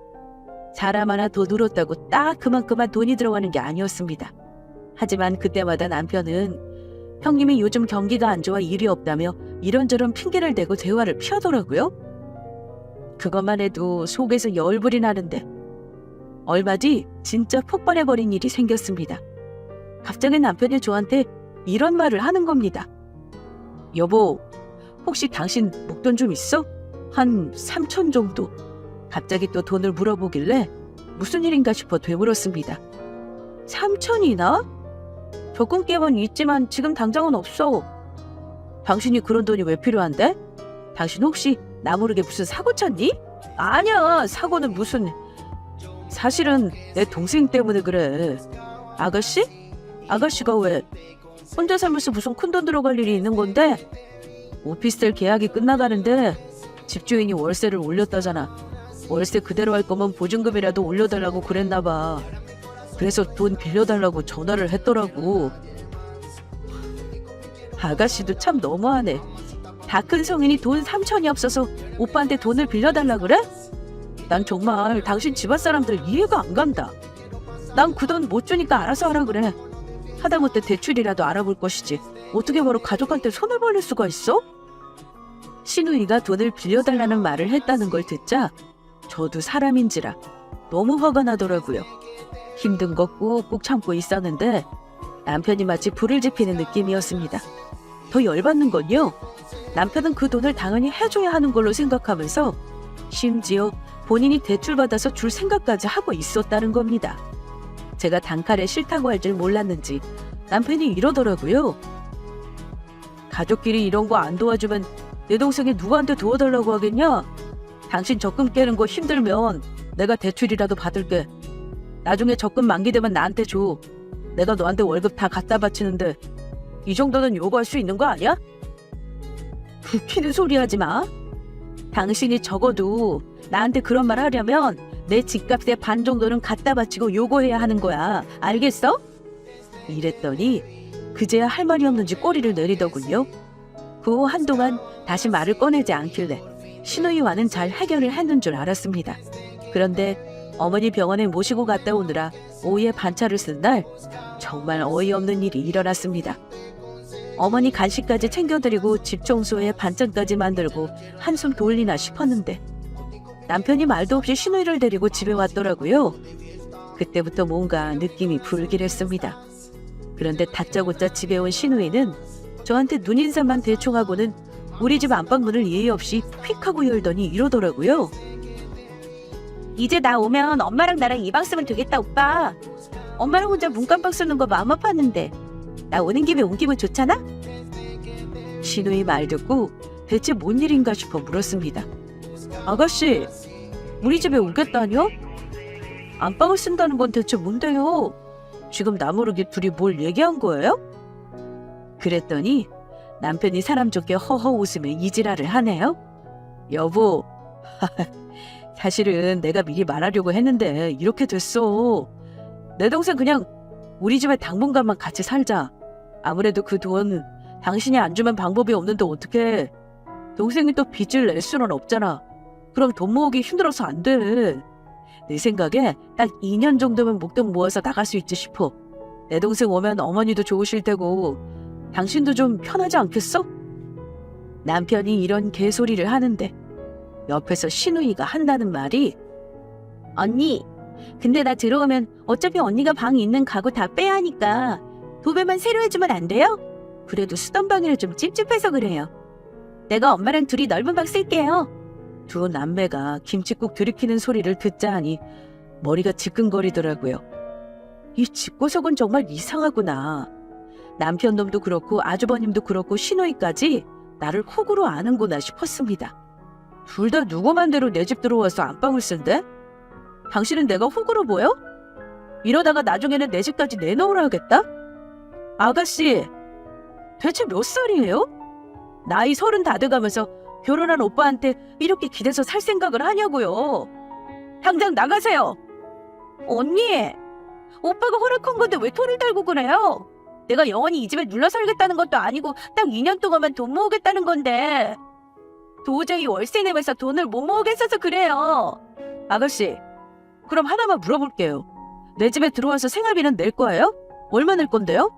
사람 하나 더 늘었다고 딱 그만큼만 돈이 들어가는 게 아니었습니다. 하지만 그때마다 남편은 형님이 요즘 경기가 안 좋아 일이 없다며 이런저런 핑계를 대고 대화를 피하더라고요. 그것만 해도 속에서 열불이 나는데 얼마 뒤 진짜 폭발해버린 일이 생겼습니다. 갑자기 남편이 저한테 이런 말을 하는 겁니다. 여보, 혹시 당신 목돈 좀 있어? 한 3천 정도. 갑자기 또 돈을 물어보길래 무슨 일인가 싶어 되물었습니다. 3천이나? 적금깨만 있지만 지금 당장은 없어. 당신이 그런 돈이 왜 필요한데? 당신 혹시 나 모르게 무슨 사고 쳤니? 아니야, 사고는 무슨... 사실은 내 동생 때문에 그래. 아가씨? 아가씨가 왜? 혼자 살면서 무슨 큰돈 들어갈 일이 있는 건데? 오피스텔 계약이 끝나가는데 집주인이 월세를 올렸다잖아. 월세 그대로 할 거면 보증금이라도 올려달라고 그랬나 봐. 그래서 돈 빌려달라고 전화를 했더라고. 아가씨도 참 너무하네. 다 큰 성인이 돈 3천이 없어서 오빠한테 돈을 빌려달라 그래? 난 정말 당신 집안 사람들 이해가 안 간다. 난 그 돈 못 주니까 알아서 하라 그래. 하다못해 대출이라도 알아볼 것이지. 어떻게 바로 가족한테 손을 벌릴 수가 있어? 시누이가 돈을 빌려달라는 말을 했다는 걸 듣자 저도 사람인지라 너무 화가 나더라고요. 힘든 거 꾹꾹 참고 있었는데 남편이 마치 불을 지피는 느낌이었습니다. 더 열받는 건요. 남편은 그 돈을 당연히 해줘야 하는 걸로 생각하면서 심지어 본인이 대출받아서 줄 생각까지 하고 있었다는 겁니다. 제가 단칼에 싫다고 할 줄 몰랐는지 남편이 이러더라고요. 가족끼리 이런 거 안 도와주면 내 동생이 누구한테 도와달라고 하겠냐? 당신 적금 깨는 거 힘들면 내가 대출이라도 받을게. 나중에 적금 만기되면 나한테 줘. 내가 너한테 월급 다 갖다 바치는데 이 정도는 요구할 수 있는 거 아니야? 웃기는 소리 하지 마. 당신이 적어도 나한테 그런 말 하려면 내 집값의 반 정도는 갖다 바치고 요구해야 하는 거야. 알겠어? 이랬더니 그제야 할 말이 없는지 꼬리를 내리더군요. 그 후 한동안 다시 말을 꺼내지 않길래 시누이와는 잘 해결을 했는 줄 알았습니다. 그런데 어머니 병원에 모시고 갔다 오느라 오후에 반차를 쓴 날 정말 어이없는 일이 일어났습니다. 어머니 간식까지 챙겨드리고 집 청소에 반찬까지 만들고 한숨 돌리나 싶었는데 남편이 말도 없이 시누이를 데리고 집에 왔더라고요. 그때부터 뭔가 느낌이 불길했습니다. 그런데 다짜고짜 집에 온 시누이는 저한테 눈인사만 대충 하고는 우리 집 안방문을 예의 없이 휙 하고 열더니 이러더라고요. 이제 나 오면 엄마랑 나랑 이 방 쓰면 되겠다 오빠. 엄마랑 혼자 문간방 쓰는 거 마음 아팠는데 나 오는 김에 옮기면 좋잖아? 시누이 말 듣고 대체 뭔 일인가 싶어 물었습니다. 아가씨, 우리 집에 오겠다뇨? 안방을 쓴다는 건 대체 뭔데요? 지금 나 모르게 둘이 뭘 얘기한 거예요? 그랬더니 남편이 사람 좋게 허허 웃으며 이지랄을 하네요. 여보, 사실은 내가 미리 말하려고 했는데 이렇게 됐어. 내 동생 그냥 우리 집에 당분간만 같이 살자. 아무래도 그 돈 당신이 안 주면 방법이 없는데 어떡해. 동생이 또 빚을 낼 수는 없잖아. 그럼 돈 모으기 힘들어서 안 돼. 내 생각에 딱 2년 정도면 목돈 모아서 나갈 수 있지 싶어. 내 동생 오면 어머니도 좋으실 테고 당신도 좀 편하지 않겠어? 남편이 이런 개소리를 하는데 옆에서 신우이가 한다는 말이, 언니, 근데 나 들어오면 어차피 언니가 방 있는 가구 다 빼야 하니까 도배만 새로 해주면 안 돼요? 그래도 쓰던 방이라 좀 찝찝해서 그래요. 내가 엄마랑 둘이 넓은 방 쓸게요. 두 남매가 김칫국 들이키는 소리를 듣자 하니 머리가 지끈거리더라고요. 이 집구석은 정말 이상하구나. 남편 놈도 그렇고 아주버님도 그렇고 신우이까지 나를 호구로 아는구나 싶었습니다. 둘 다 누구 맘대로 내 집 들어와서 안방을 쓴대? 당신은 내가 호구로 보여? 이러다가 나중에는 내 집까지 내놓으라 하겠다? 아가씨, 대체 몇 살이에요? 나이 30 다 돼가면서 결혼한 오빠한테 이렇게 기대서 살 생각을 하냐고요. 당장 나가세요. 언니, 오빠가 허락한 건데 왜 토를 달고 그래요? 내가 영원히 이 집에 눌러 살겠다는 것도 아니고 딱 2년 동안만 돈 모으겠다는 건데 도저히 월세 내면서 돈을 못 모으겠어서 그래요. 아가씨, 그럼 하나만 물어볼게요. 내 집에 들어와서 생활비는 낼 거예요? 얼마 낼 건데요?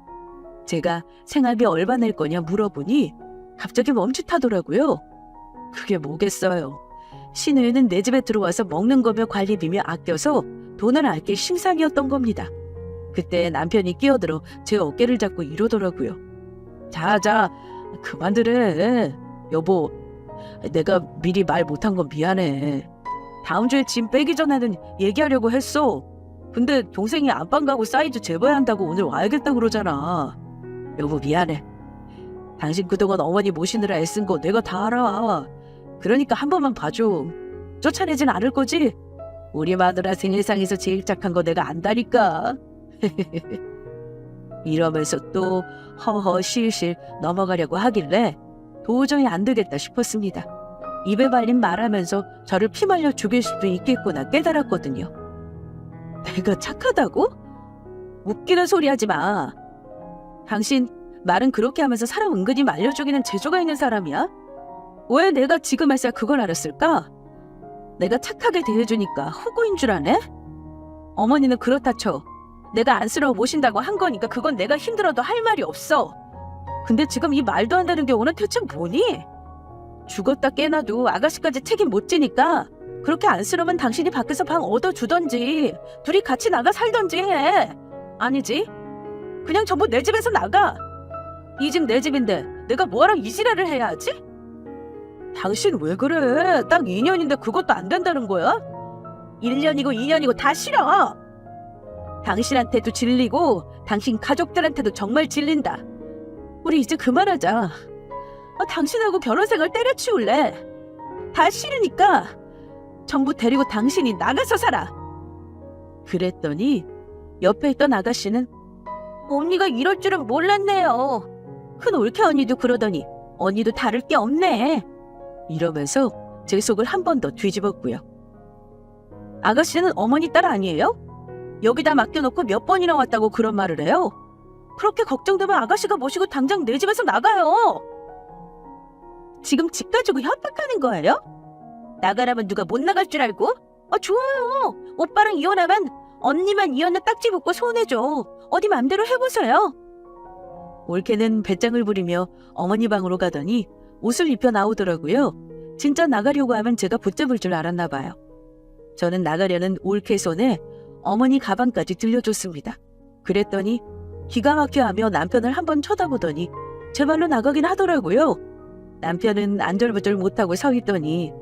제가 생활비 얼마 낼 거냐 물어보니 갑자기 멈칫하더라고요. 그게 뭐겠어요. 신우이는 내 집에 들어와서 먹는 거며 관리비며 아껴서 돈을 아낄 심상이었던 겁니다. 그때 남편이 끼어들어 제 어깨를 잡고 이러더라고요. 자, 그만들래. 여보, 내가 미리 말 못한 건 미안해. 다음 주에 짐 빼기 전에는 얘기하려고 했어. 근데 동생이 안방 가고 사이즈 재봐야 한다고 오늘 와야겠다 그러잖아. 여보, 미안해. 당신 그동안 어머니 모시느라 애쓴 거 내가 다 알아. 그러니까 한 번만 봐줘. 쫓아내진 않을 거지? 우리 마누라 세상에서 제일 착한 거 내가 안다니까. 이러면서 또 허허 실실 넘어가려고 하길래 도저히 안 되겠다 싶었습니다. 입에 발린 말하면서 저를 피말려 죽일 수도 있겠구나 깨달았거든요. 내가 착하다고? 웃기는 소리 하지 마. 당신 말은 그렇게 하면서 사람 은근히 말려 죽이는 재주가 있는 사람이야? 왜 내가 지금 할ся 그걸 알았을까? 내가 착하게 대해주니까 호구인 줄 아네? 어머니는 그렇다 쳐. 내가 안쓰러워 모신다고 한 거니까 그건 내가 힘들어도 할 말이 없어. 근데 지금 이 말도 안 되는 경우는 대체 뭐니? 죽었다 깨나도 아가씨까지 책임 못 지니까 그렇게 안쓰러우면 당신이 밖에서 방 얻어주던지 둘이 같이 나가 살던지 해. 아니지? 그냥 전부 내 집에서 나가. 이 집 내 집인데 내가 뭐하러 이 지랄을 해야 하지? 당신 왜 그래? 딱 2년인데 그것도 안 된다는 거야? 1년이고 2년이고 다 싫어. 당신한테도 질리고 당신 가족들한테도 정말 질린다. 우리 이제 그만하자. 당신하고 결혼 생활 때려치울래. 다 싫으니까 전부 데리고 당신이 나가서 살아. 그랬더니 옆에 있던 아가씨는 언니가 이럴 줄은 몰랐네요. 큰 올케 언니도 그러더니 언니도 다를 게 없네. 이러면서 제 속을 한 번 더 뒤집었고요. 아가씨는 어머니 딸 아니에요? 여기다 맡겨놓고 몇 번이나 왔다고 그런 말을 해요? 그렇게 걱정되면 아가씨가 모시고 당장 내 집에서 나가요. 지금 집 가지고 협박하는 거예요? 나가라면 누가 못 나갈 줄 알고? 좋아요. 오빠랑 이혼하면 언니만 이혼은 딱지 붙고 손해줘. 어디 맘대로 해보세요. 올케는 배짱을 부리며 어머니 방으로 가더니 옷을 입혀 나오더라고요. 진짜 나가려고 하면 제가 붙잡을 줄 알았나 봐요. 저는 나가려는 올케 손에 어머니 가방까지 들려줬습니다. 그랬더니 기가 막혀하며 남편을 한번 쳐다보더니 제 발로 나가긴 하더라고요. 남편은 안절부절 못하고 서 있더니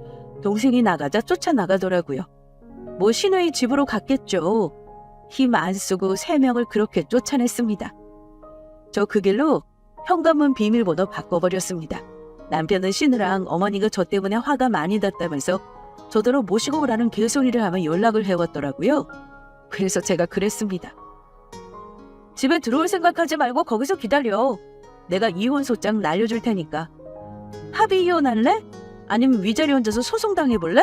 동생이 나가자 쫓아나가더라고요. 뭐 신우이 집으로 갔겠죠. 힘 안 쓰고 3명을 그렇게 쫓아냈습니다. 저 그 길로 현관문 비밀번호 바꿔버렸습니다. 남편은 신우랑 어머니가 저 때문에 화가 많이 났다면서 저더러 모시고 오라는 개소리를 하며 연락을 해왔더라고요. 그래서 제가 그랬습니다. 집에 들어올 생각하지 말고 거기서 기다려. 내가 이혼 소장 날려줄 테니까. 합의 이혼할래? 아니면 위자료 얹어서 소송당해볼래?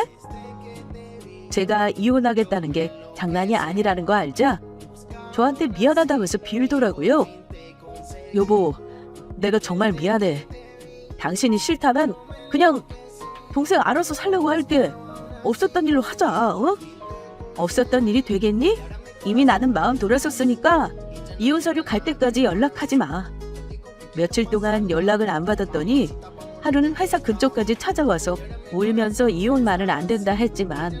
제가 이혼하겠다는 게 장난이 아니라는 거 알자? 저한테 미안하다면서 빌더라고요. 여보, 내가 정말 미안해. 당신이 싫다면 그냥 동생 알아서 살려고 할게. 없었던 일로 하자. 없었던 일이 되겠니? 이미 나는 마음 돌아섰으니까 이혼 서류 갈 때까지 연락하지 마. 며칠 동안 연락을 안 받았더니 하루는 회사 근처까지 찾아와서 울면서 이혼만은 안 된다 했지만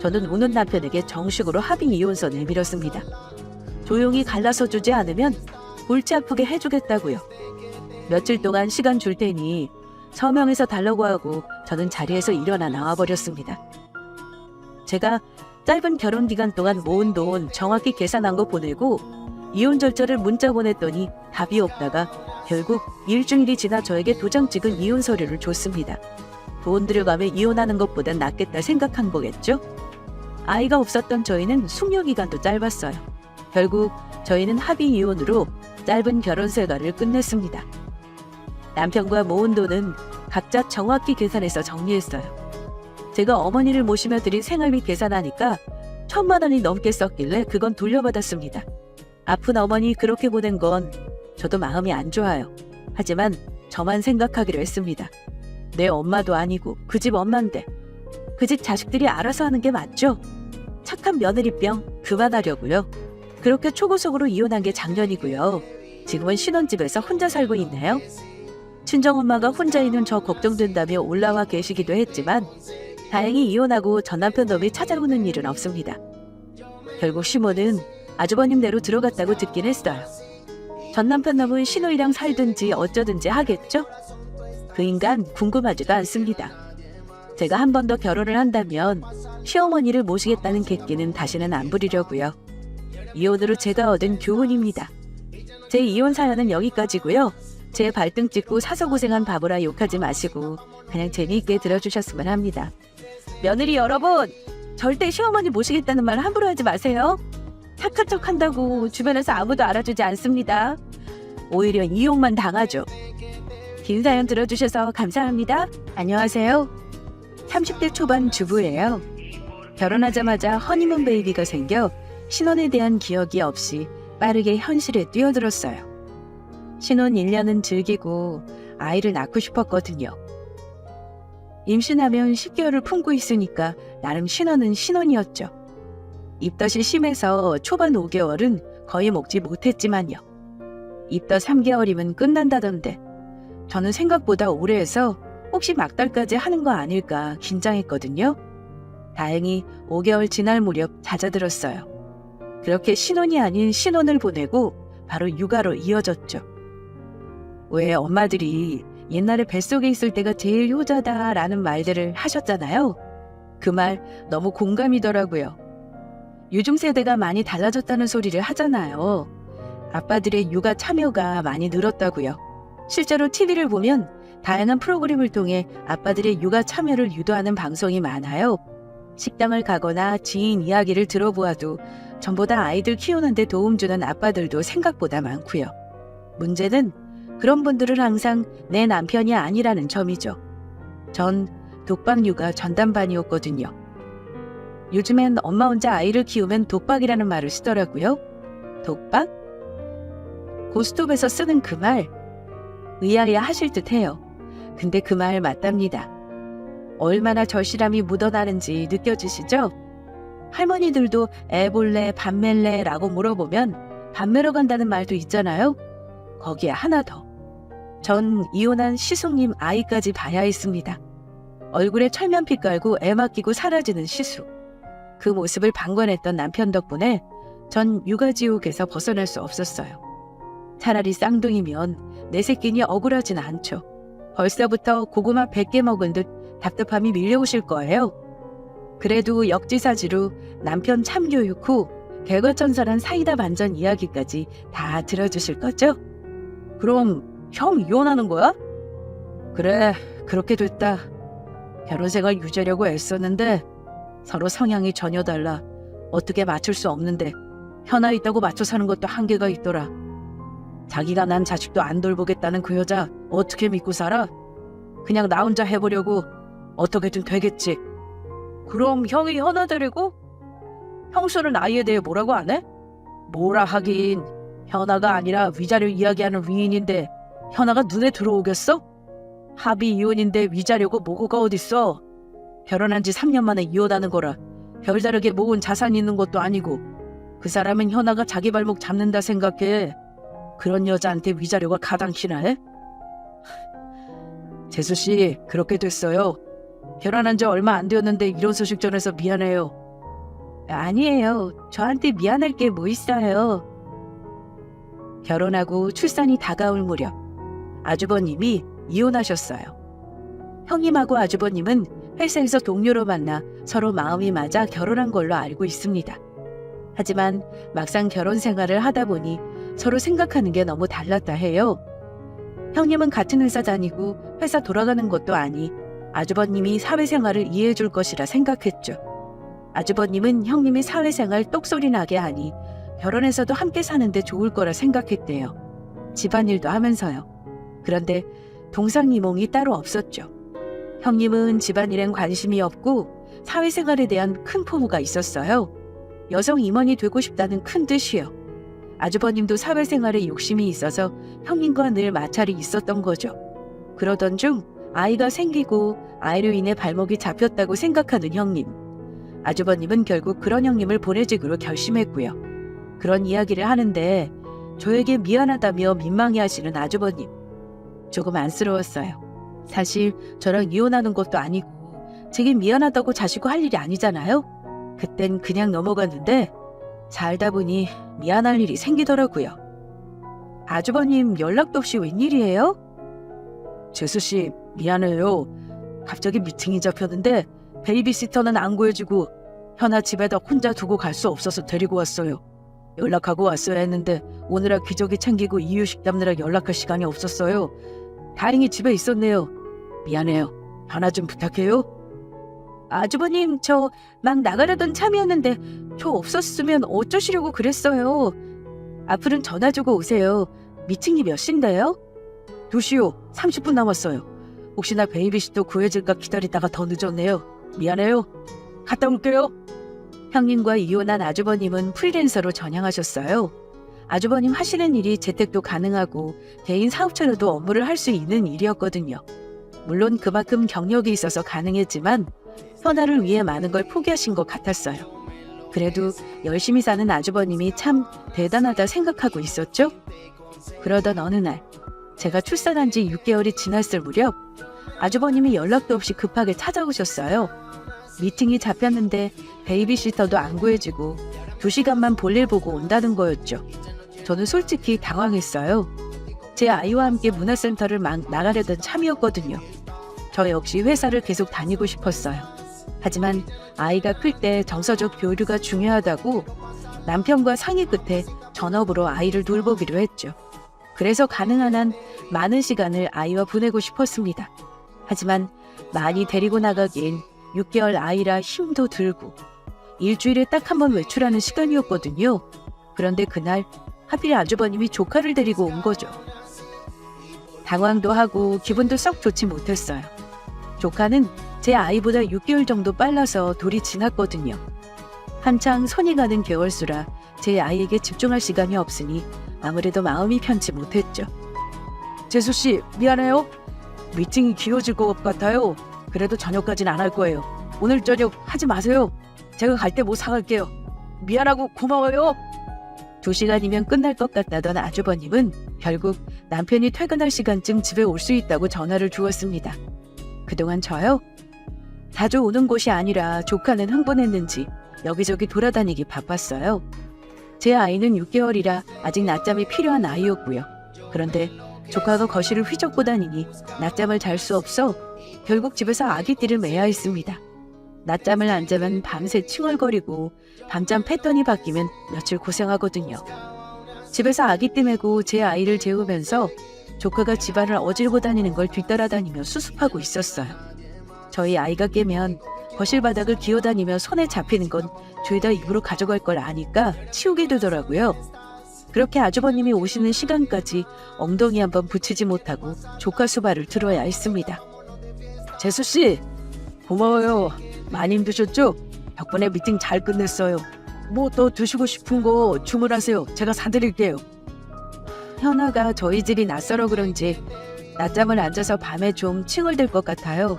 저는 우는 남편에게 정식으로 합의 이혼서 내밀었습니다. 조용히 갈라서 주지 않으면 골치 아프게 해주겠다고요. 며칠 동안 시간 줄 테니 서명해서 달라고 하고 저는 자리에서 일어나 나와버렸습니다. 제가 짧은 결혼 기간 동안 모은 돈 정확히 계산한 거 보내고 이혼 절차를 문자 보냈더니 답이 없다가 결국 일주일이 지나 저에게 도장 찍은 이혼 서류를 줬습니다. 돈 들여가며 이혼하는 것보단 낫겠다 생각한 거겠죠? 아이가 없었던 저희는 숙려 기간도 짧았어요. 결국 저희는 합의 이혼으로 짧은 결혼 생활을 끝냈습니다. 남편과 모은 돈은 각자 정확히 계산해서 정리했어요. 제가 어머니를 모시며 드린 생활비 계산하니까 1,000만 원이 넘게 썼길래 그건 돌려받았습니다. 아픈 어머니 그렇게 보낸 건 저도 마음이 안 좋아요. 하지만 저만 생각하기로 했습니다. 내 엄마도 아니고 그 집 엄마인데 그 집 자식들이 알아서 하는 게 맞죠? 착한 며느리병 그만하려고요. 그렇게 초고속으로 이혼한 게 작년이고요. 지금은 신혼집에서 혼자 살고 있네요. 친정엄마가 혼자 있는 저 걱정된다며 올라와 계시기도 했지만 다행히 이혼하고 전 남편 놈이 찾아오는 일은 없습니다. 결국 시모는 아주버님대로 들어갔다고 듣긴 했어요. 전 남편 놈은 신우이랑 살든지 어쩌든지 하겠죠? 그 인간 궁금하지도 않습니다. 제가 한 번 더 결혼을 한다면 시어머니를 모시겠다는 객기는 다시는 안 부리려고요. 이혼으로 제가 얻은 교훈입니다. 제 이혼 사연은 여기까지고요. 제 발등 찍고 사서 고생한 바보라 욕하지 마시고 그냥 재미있게 들어주셨으면 합니다. 며느리 여러분, 절대 시어머니 모시겠다는 말 함부로 하지 마세요. 착한 척 한다고 주변에서 아무도 알아주지 않습니다. 오히려 이용만 당하죠. 긴 사연 들어주셔서 감사합니다. 안녕하세요. 30대 초반 주부예요. 결혼하자마자 허니문 베이비가 생겨 신혼에 대한 기억이 없이 빠르게 현실에 뛰어들었어요. 신혼 1년은 즐기고 아이를 낳고 싶었거든요. 임신하면 10개월을 품고 있으니까 나름 신혼은 신혼이었죠. 입덧이 심해서 초반 5개월은 거의 먹지 못했지만요. 입덧 3개월이면 끝난다던데 저는 생각보다 오래 해서 혹시 막달까지 하는 거 아닐까 긴장했거든요. 다행히 5개월 지날 무렵 잦아들었어요. 그렇게 신혼이 아닌 신혼을 보내고 바로 육아로 이어졌죠. 왜 엄마들이 옛날에 뱃속에 있을 때가 제일 효자다라는 말들을 하셨잖아요. 그 말 너무 공감이더라고요. 요즘 세대가 많이 달라졌다는 소리를 하잖아요. 아빠들의 육아 참여가 많이 늘었다고요. 실제로 TV를 보면 다양한 프로그램을 통해 아빠들의 육아 참여를 유도하는 방송이 많아요. 식당을 가거나 지인 이야기를 들어보아도 전보다 아이들 키우는 데 도움 주는 아빠들도 생각보다 많고요. 문제는 그런 분들은 항상 내 남편이 아니라는 점이죠. 전 독박 육아 전담반이었거든요. 요즘엔 엄마 혼자 아이를 키우면 독박이라는 말을 쓰더라고요. 독박? 고스톱에서 쓰는 그 말, 의아해 하실 듯해요. 근데 그 말 맞답니다. 얼마나 절실함이 묻어나는지 느껴지시죠? 할머니들도 애 볼래, 밥 멜래 라고 물어보면 밥 매러 간다는 말도 있잖아요. 거기에 하나 더. 전 이혼한 시숙님 아이까지 봐야 했습니다. 얼굴에 철면피 깔고 애 맡기고 사라지는 시숙. 그 모습을 방관했던 남편 덕분에 전 육아지옥에서 벗어날 수 없었어요. 차라리 쌍둥이면 내 새끼니 억울하진 않죠. 벌써부터 고구마 100개 먹은 듯 답답함이 밀려오실 거예요. 그래도 역지사지로 남편 참교육 후 개걸천선한 사이다 반전 이야기까지 다 들어주실 거죠? 그럼 형 이혼하는 거야? 그래, 그렇게 됐다. 결혼생활 유지하려고 애썼는데 서로 성향이 전혀 달라. 어떻게 맞출 수 없는데 현아 있다고 맞춰 사는 것도 한계가 있더라. 자기가 난 자식도 안 돌보겠다는 그 여자 어떻게 믿고 살아? 그냥 나 혼자 해보려고. 어떻게든 되겠지. 그럼 형이 현아 데리고? 형수는 아이에 대해 뭐라고 안 해? 뭐라 하긴. 현아가 아니라 위자료 이야기하는 위인인데 현아가 눈에 들어오겠어? 합의 이혼인데 위자료고 뭐고가 어딨어. 결혼한 지 3년 만에 이혼하는 거라 별다르게 모은 자산이 있는 것도 아니고 그 사람은 현아가 자기 발목 잡는다 생각해. 그런 여자한테 위자료가 가당키나 해? 재수씨, 그렇게 됐어요. 결혼한 지 얼마 안 되었는데 이런 소식 전해서 미안해요. 아니에요. 저한테 미안할 게 뭐 있어요. 결혼하고 출산이 다가올 무렵 아주버님이 이혼하셨어요. 형님하고 아주버님은 회사에서 동료로 만나 서로 마음이 맞아 결혼한 걸로 알고 있습니다. 하지만 막상 결혼 생활을 하다 보니 서로 생각하는 게 너무 달랐다 해요. 형님은 같은 회사 다니고 회사 돌아가는 것도 아니 아주버님이 사회생활을 이해해 줄 것이라 생각했죠. 아주버님은 형님이 사회생활 똑소리 나게 하니 결혼해서도 함께 사는데 좋을 거라 생각했대요. 집안일도 하면서요. 그런데 동상이몽이 따로 없었죠. 형님은 집안일엔 관심이 없고 사회생활에 대한 큰 포부가 있었어요. 여성 임원이 되고 싶다는 큰 뜻이요. 아주버님도 사회생활에 욕심이 있어서 형님과 늘 마찰이 있었던 거죠. 그러던 중 아이가 생기고 아이로 인해 발목이 잡혔다고 생각하는 형님. 아주버님은 결국 그런 형님을 보내직으로 결심했고요. 그런 이야기를 하는데 저에게 미안하다며 민망해하시는 아주버님. 조금 안쓰러웠어요. 사실 저랑 이혼하는 것도 아니고 제게 미안하다고 자시고 할 일이 아니잖아요. 그땐 그냥 넘어갔는데 살다 보니 미안할 일이 생기더라고요. 아주버님 연락도 없이 웬일이에요? 재수씨, 미안해요. 갑자기 미팅이 잡혔는데 베이비시터는 안 구해주고 현아 집에다 혼자 두고 갈 수 없어서 데리고 왔어요. 연락하고 왔어야 했는데 오느라 기저귀 챙기고 이유식 담느라 연락할 시간이 없었어요. 다행히 집에 있었네요. 미안해요. 전화 좀 부탁해요. 아주버님, 저 막 나가려던 참이었는데 저 없었으면 어쩌시려고 그랬어요. 앞으로는 전화 주고 오세요. 미팅이 몇 시인데요? 2시요. 30분 남았어요. 혹시나 베이비시터 구해질까 기다리다가 더 늦었네요. 미안해요. 갔다 올게요. 형님과 이혼한 아주버님은 프리랜서로 전향하셨어요. 아주버님 하시는 일이 재택도 가능하고 개인 사업체로도 업무를 할 수 있는 일이었거든요. 물론 그만큼 경력이 있어서 가능했지만 현아를 위해 많은 걸 포기하신 것 같았어요. 그래도 열심히 사는 아주버님이 참 대단하다 생각하고 있었죠. 그러던 어느 날 제가 출산한 지 6개월이 지났을 무렵 아주버님이 연락도 없이 급하게 찾아오셨어요. 미팅이 잡혔는데 베이비시터도 안 구해지고 2시간만 볼일 보고 온다는 거였죠. 저는 솔직히 당황했어요. 제 아이와 함께 문화센터를 막 나가려던 참이었거든요. 저 역시 회사를 계속 다니고 싶었어요. 하지만 아이가 클 때 정서적 교류가 중요하다고 남편과 상의 끝에 전업으로 아이를 돌보기로 했죠. 그래서 가능한 한 많은 시간을 아이와 보내고 싶었습니다. 하지만 많이 데리고 나가기엔 6개월 아이라 힘도 들고 일주일에 딱 한 번 외출하는 시간이었거든요. 그런데 그날 하필 아주버님이 조카를 데리고 온 거죠. 당황도 하고 기분도 썩 좋지 못했어요. 조카는 제 아이보다 6개월 정도 빨라서 돌이 지났거든요. 한창 손이 가는 개월수라 제 아이에게 집중할 시간이 없으니 아무래도 마음이 편치 못했죠. 재수씨, 미안해요. 미팅이 길어질 것 같아요. 그래도 저녁까지는 안 할 거예요. 오늘 저녁 하지 마세요. 제가 갈 때 뭐 사갈게요. 미안하고 고마워요. 2시간이면 끝날 것 같다던 아주버님은 결국 남편이 퇴근할 시간쯤 집에 올 수 있다고 전화를 주었습니다. 그동안 저요? 자주 오는 곳이 아니라 조카는 흥분했는지 여기저기 돌아다니기 바빴어요. 제 아이는 6개월이라 아직 낮잠이 필요한 아이였고요. 그런데 조카가 거실을 휘젓고 다니니 낮잠을 잘 수 없어 결국 집에서 아기띠를 매야 했습니다. 낮잠을 안 자면 밤새 칭얼거리고 밤잠 패턴이 바뀌면 며칠 고생하거든요. 집에서 아기띠 매고 제 아이를 재우면서 조카가 집안을 어질고 다니는 걸 뒤따라다니며 수습하고 있었어요. 저희 아이가 깨면 거실 바닥을 기어다니며 손에 잡히는 건 죄다 입으로 가져갈 걸 아니까 치우게 되더라고요. 그렇게 아주버님이 오시는 시간까지 엉덩이 한번 붙이지 못하고 조카 수발을 들어야 했습니다. 재수씨, 고마워요. 많이 힘드셨죠? 덕분에 미팅 잘 끝냈어요. 뭐 더 드시고 싶은 거 주문하세요. 제가 사드릴게요. 현아가 저희 집이 낯설어 그런지 낮잠을 안 자서 밤에 좀 칭얼댈 것 같아요.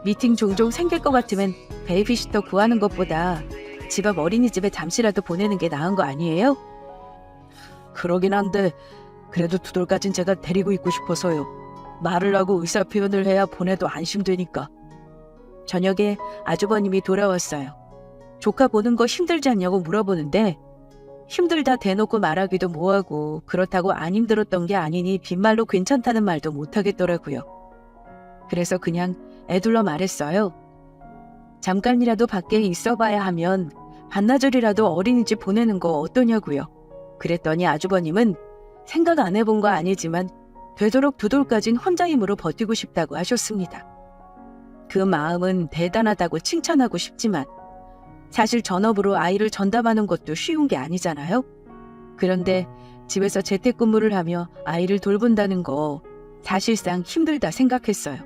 미팅 종종 생길 것 같으면 베이비시터 구하는 것보다 집 앞 어린이집에 잠시라도 보내는 게 나은 거 아니에요? 그러긴 한데 그래도 2돌까진 제가 데리고 있고 싶어서요. 말을 하고 의사표현을 해야 보내도 안심되니까. 저녁에 아주버님이 돌아왔어요. 조카 보는 거 힘들지 않냐고 물어보는데 힘들다 대놓고 말하기도 뭐하고 그렇다고 안 힘들었던 게 아니니 빈말로 괜찮다는 말도 못하겠더라고요. 그래서 그냥 애둘러 말했어요. 잠깐이라도 밖에 있어봐야 하면 반나절이라도 어린이집 보내는 거 어떠냐고요. 그랬더니 아주버님은 생각 안 해본 거 아니지만 되도록 2돌까진 혼자 힘으로 버티고 싶다고 하셨습니다. 그 마음은 대단하다고 칭찬하고 싶지만 사실 전업으로 아이를 전담하는 것도 쉬운 게 아니잖아요. 그런데 집에서 재택근무를 하며 아이를 돌본다는 거 사실상 힘들다 생각했어요.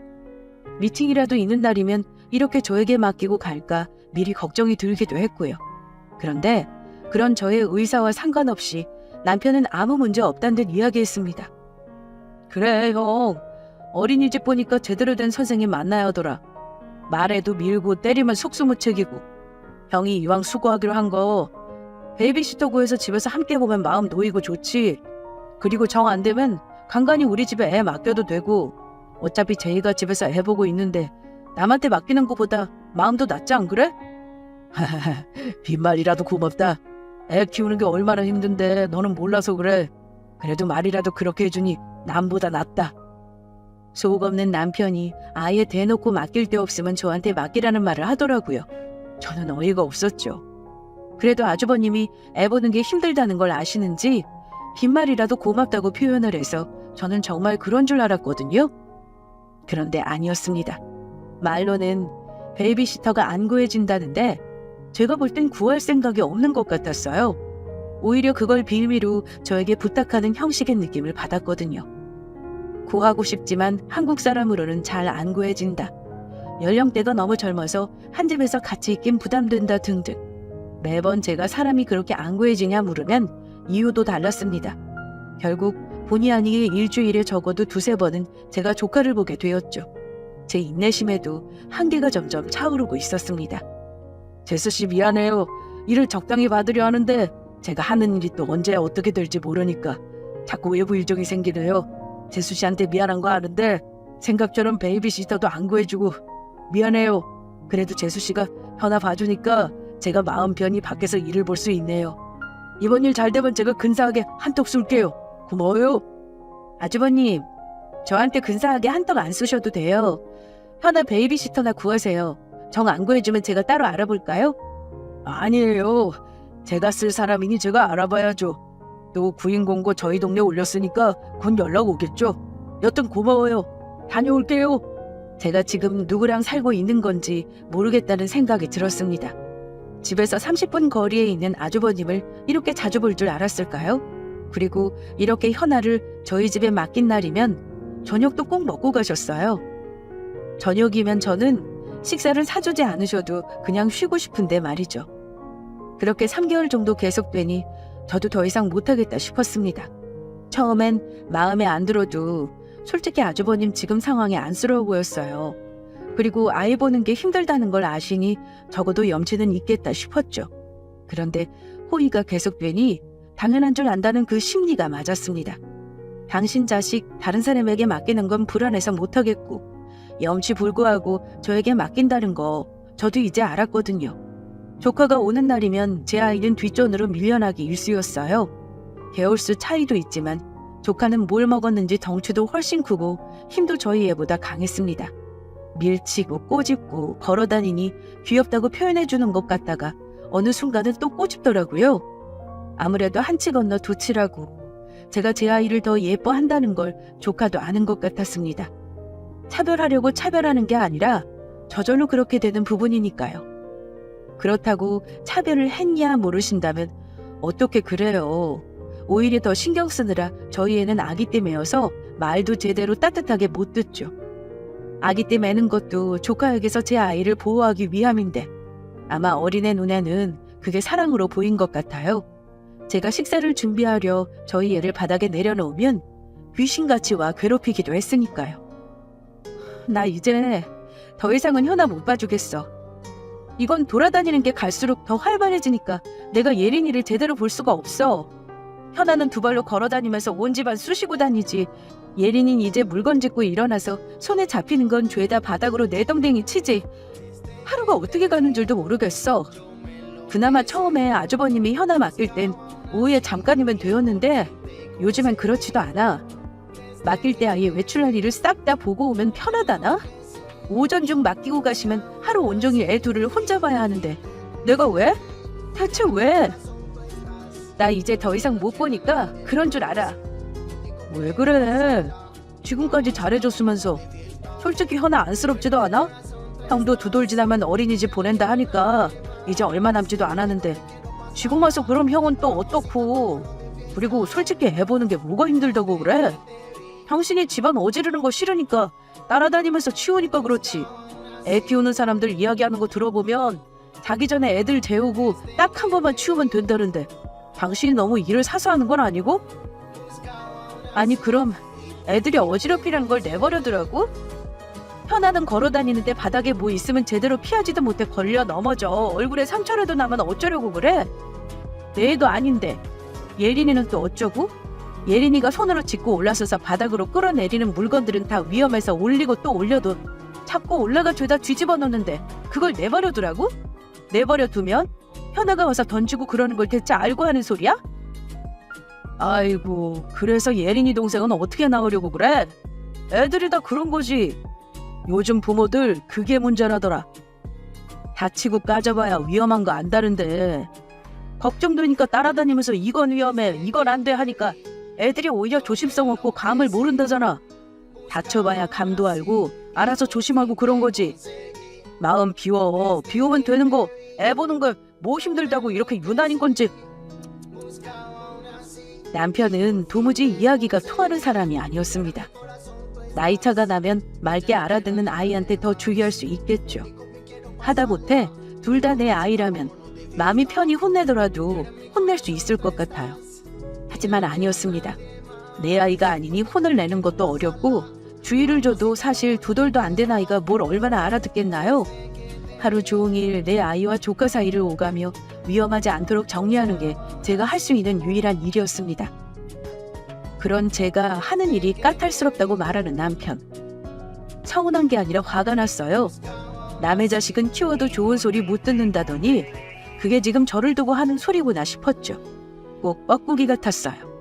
미팅이라도 있는 날이면 이렇게 저에게 맡기고 갈까 미리 걱정이 들기도 했고요. 그런데 그런 저의 의사와 상관없이 남편은 아무 문제 없다는 듯 이야기했습니다. 그래 형, 어린이집 보니까 제대로 된 선생님 만나야 하더라. 말해도 밀고 때리면 속수무책이고 형이 이왕 수고하기로 한 거 베이비시터 구해서 집에서 함께 보면 마음 놓이고 좋지. 그리고 정 안 되면 간간히 우리 집에 애 맡겨도 되고 어차피 제이가 집에서 애 보고 있는데 남한테 맡기는 것보다 마음도 낫지 안 그래? 빈말이라도 고맙다. 애 키우는 게 얼마나 힘든데 너는 몰라서 그래. 그래도 말이라도 그렇게 해주니 남보다 낫다. 속 없는 남편이 아예 대놓고 맡길 데 없으면 저한테 맡기라는 말을 하더라고요. 저는 어이가 없었죠. 그래도 아주버님이 애 보는 게 힘들다는 걸 아시는지 빈말이라도 고맙다고 표현을 해서 저는 정말 그런 줄 알았거든요. 그런데 아니었습니다. 말로는 베이비시터가 안 구해진다는데 제가 볼 땐 구할 생각이 없는 것 같았어요. 오히려 그걸 빌미로 저에게 부탁하는 형식의 느낌을 받았거든요. 구하고 싶지만 한국 사람으로는 잘 안 구해진다. 연령대가 너무 젊어서 한 집에서 같이 있긴 부담된다 등등. 매번 제가 사람이 그렇게 안 구해지냐 물으면 이유도 달랐습니다. 결국 본의 아니게 일주일에 적어도 2~3번은 제가 조카를 보게 되었죠. 제 인내심에도 한계가 점점 차오르고 있었습니다. 제수씨 미안해요. 일을 적당히 받으려 하는데 제가 하는 일이 또 언제 어떻게 될지 모르니까 자꾸 외부 일정이 생기네요. 제수씨한테 미안한 거 아는데 생각처럼 베이비시터도 안 구해주고 미안해요. 그래도 제수씨가 현아 봐주니까 제가 마음 편히 밖에서 일을 볼 수 있네요. 이번 일 잘 되면 제가 근사하게 한턱 쏠게요. 고마워요. 아주버님, 저한테 근사하게 한턱 안 쏘셔도 돼요. 현아 베이비시터나 구하세요. 정 안 구해주면 제가 따로 알아볼까요? 아니에요. 제가 쓸 사람이니 제가 알아봐야죠. 또 구인 공고 저희 동네 올렸으니까 곧 연락 오겠죠. 여튼 고마워요. 다녀올게요. 제가 지금 누구랑 살고 있는 건지 모르겠다는 생각이 들었습니다. 집에서 30분 거리에 있는 아주버님을 이렇게 자주 볼 줄 알았을까요? 그리고 이렇게 현아를 저희 집에 맡긴 날이면 저녁도 꼭 먹고 가셨어요. 저녁이면 저는 식사를 사주지 않으셔도 그냥 쉬고 싶은데 말이죠. 그렇게 3개월 정도 계속되니 저도 더 이상 못하겠다 싶었습니다. 처음엔 마음에 안 들어도 솔직히 아주버님 지금 상황이 안쓰러워 보였어요. 그리고 아이 보는 게 힘들다는 걸 아시니 적어도 염치는 있겠다 싶었죠. 그런데 호의가 계속되니 당연한 줄 안다는 그 심리가 맞았습니다. 당신 자식 다른 사람에게 맡기는 건 불안해서 못하겠고 염치 불구하고 저에게 맡긴다는 거 저도 이제 알았거든요. 조카가 오는 날이면 제 아이는 뒷전으로 밀려나기 일쑤였어요. 개월수 차이도 있지만 조카는 뭘 먹었는지 덩치도 훨씬 크고 힘도 저희 애보다 강했습니다. 밀치고 꼬집고 걸어다니니 귀엽다고 표현해주는 것 같다가 어느 순간은 또 꼬집더라고요. 아무래도 한 치 건너 두 치라고 제가 제 아이를 더 예뻐한다는 걸 조카도 아는 것 같았습니다. 차별하려고 차별하는 게 아니라 저절로 그렇게 되는 부분이니까요. 그렇다고 차별을 했냐 모르신다면 어떻게 그래요. 오히려 더 신경 쓰느라 저희 애는 아기 때 매어서 말도 제대로 따뜻하게 못 듣죠. 아기 때 매는 것도 조카에게서 제 아이를 보호하기 위함인데 아마 어린애 눈에는 그게 사랑으로 보인 것 같아요. 제가 식사를 준비하려 저희 애를 바닥에 내려놓으면 귀신같이 와 괴롭히기도 했으니까요. 나 이제 더 이상은 현아 못 봐주겠어. 이건 돌아다니는 게 갈수록 더 활발해지니까 내가 예린이를 제대로 볼 수가 없어. 현아는 두 발로 걸어다니면서 온 집안 쑤시고 다니지. 예린이는 이제 물건 짚고 일어나서 손에 잡히는 건 죄다 바닥으로 내덩댕이 치지. 하루가 어떻게 가는 줄도 모르겠어. 그나마 처음에 아주버님이 현아 맡길 땐 오후에 잠깐이면 되었는데 요즘엔 그렇지도 않아. 맡길 때 아예 외출할 일을 싹 다 보고 오면 편하다나? 오전 중 맡기고 가시면 하루 온종일 애 둘을 혼자 봐야 하는데 내가 왜? 대체 왜? 나 이제 더 이상 못 보니까 그런 줄 알아. 왜 그래? 지금까지 잘해줬으면서. 솔직히 현아 안쓰럽지도 않아? 형도 2돌 지나면 어린이집 보낸다 하니까 이제 얼마 남지도 않았는데 지금 와서 그럼 형은 또 어떻고. 그리고 솔직히 애 보는 게 뭐가 힘들다고 그래? 당신이 집안 어지르는 거 싫으니까 따라다니면서 치우니까 그렇지. 애 키우는 사람들 이야기하는 거 들어보면 자기 전에 애들 재우고 딱 한 번만 치우면 된다는데 당신이 너무 일을 사서 하는 건 아니고? 아니 그럼 애들이 어지럽히라는 걸 내버려두라고? 현아는 걸어다니는데 바닥에 뭐 있으면 제대로 피하지도 못해 걸려 넘어져. 얼굴에 상처라도 나면 어쩌려고 그래? 내 애도 아닌데 예린이는 또 어쩌고? 예린이가 손으로 짚고 올라서서 바닥으로 끌어내리는 물건들은 다 위험해서 올리고 또 올려도 자꾸 올라가 죄다 뒤집어 놓는데 그걸 내버려두라고? 내버려두면 현아가 와서 던지고 그러는 걸 대체 알고 하는 소리야? 아이고, 그래서 예린이 동생은 어떻게 나오려고 그래? 애들이 다 그런 거지. 요즘 부모들 그게 문제라더라. 다치고 까져봐야 위험한 거 안다는데 걱정되니까 따라다니면서 이건 위험해, 이건 안 돼 하니까 애들이 오히려 조심성 없고 감을 모른다잖아. 다쳐봐야 감도 알고 알아서 조심하고 그런 거지. 마음 비워. 비우면 되는 거. 애 보는 걸 뭐 힘들다고 이렇게 유난인 건지. 남편은 도무지 이야기가 통하는 사람이 아니었습니다. 나이차가 나면 맑게 알아듣는 아이한테 더 주의할 수 있겠죠. 하다못해 둘 다 내 아이라면 마음이 편히 혼내더라도 혼낼 수 있을 것 같아요. 하지만 아니었습니다. 내 아이가 아니니 혼을 내는 것도 어렵고 주의를 줘도 사실 2돌도 안 된 아이가 뭘 얼마나 알아듣겠나요? 하루 종일 내 아이와 조카 사이를 오가며 위험하지 않도록 정리하는 게 제가 할 수 있는 유일한 일이었습니다. 그런 제가 하는 일이 까탈스럽다고 말하는 남편. 서운한 게 아니라 화가 났어요. 남의 자식은 키워도 좋은 소리 못 듣는다더니 그게 지금 저를 두고 하는 소리구나 싶었죠. 꼭 뻐꾸기 같았어요.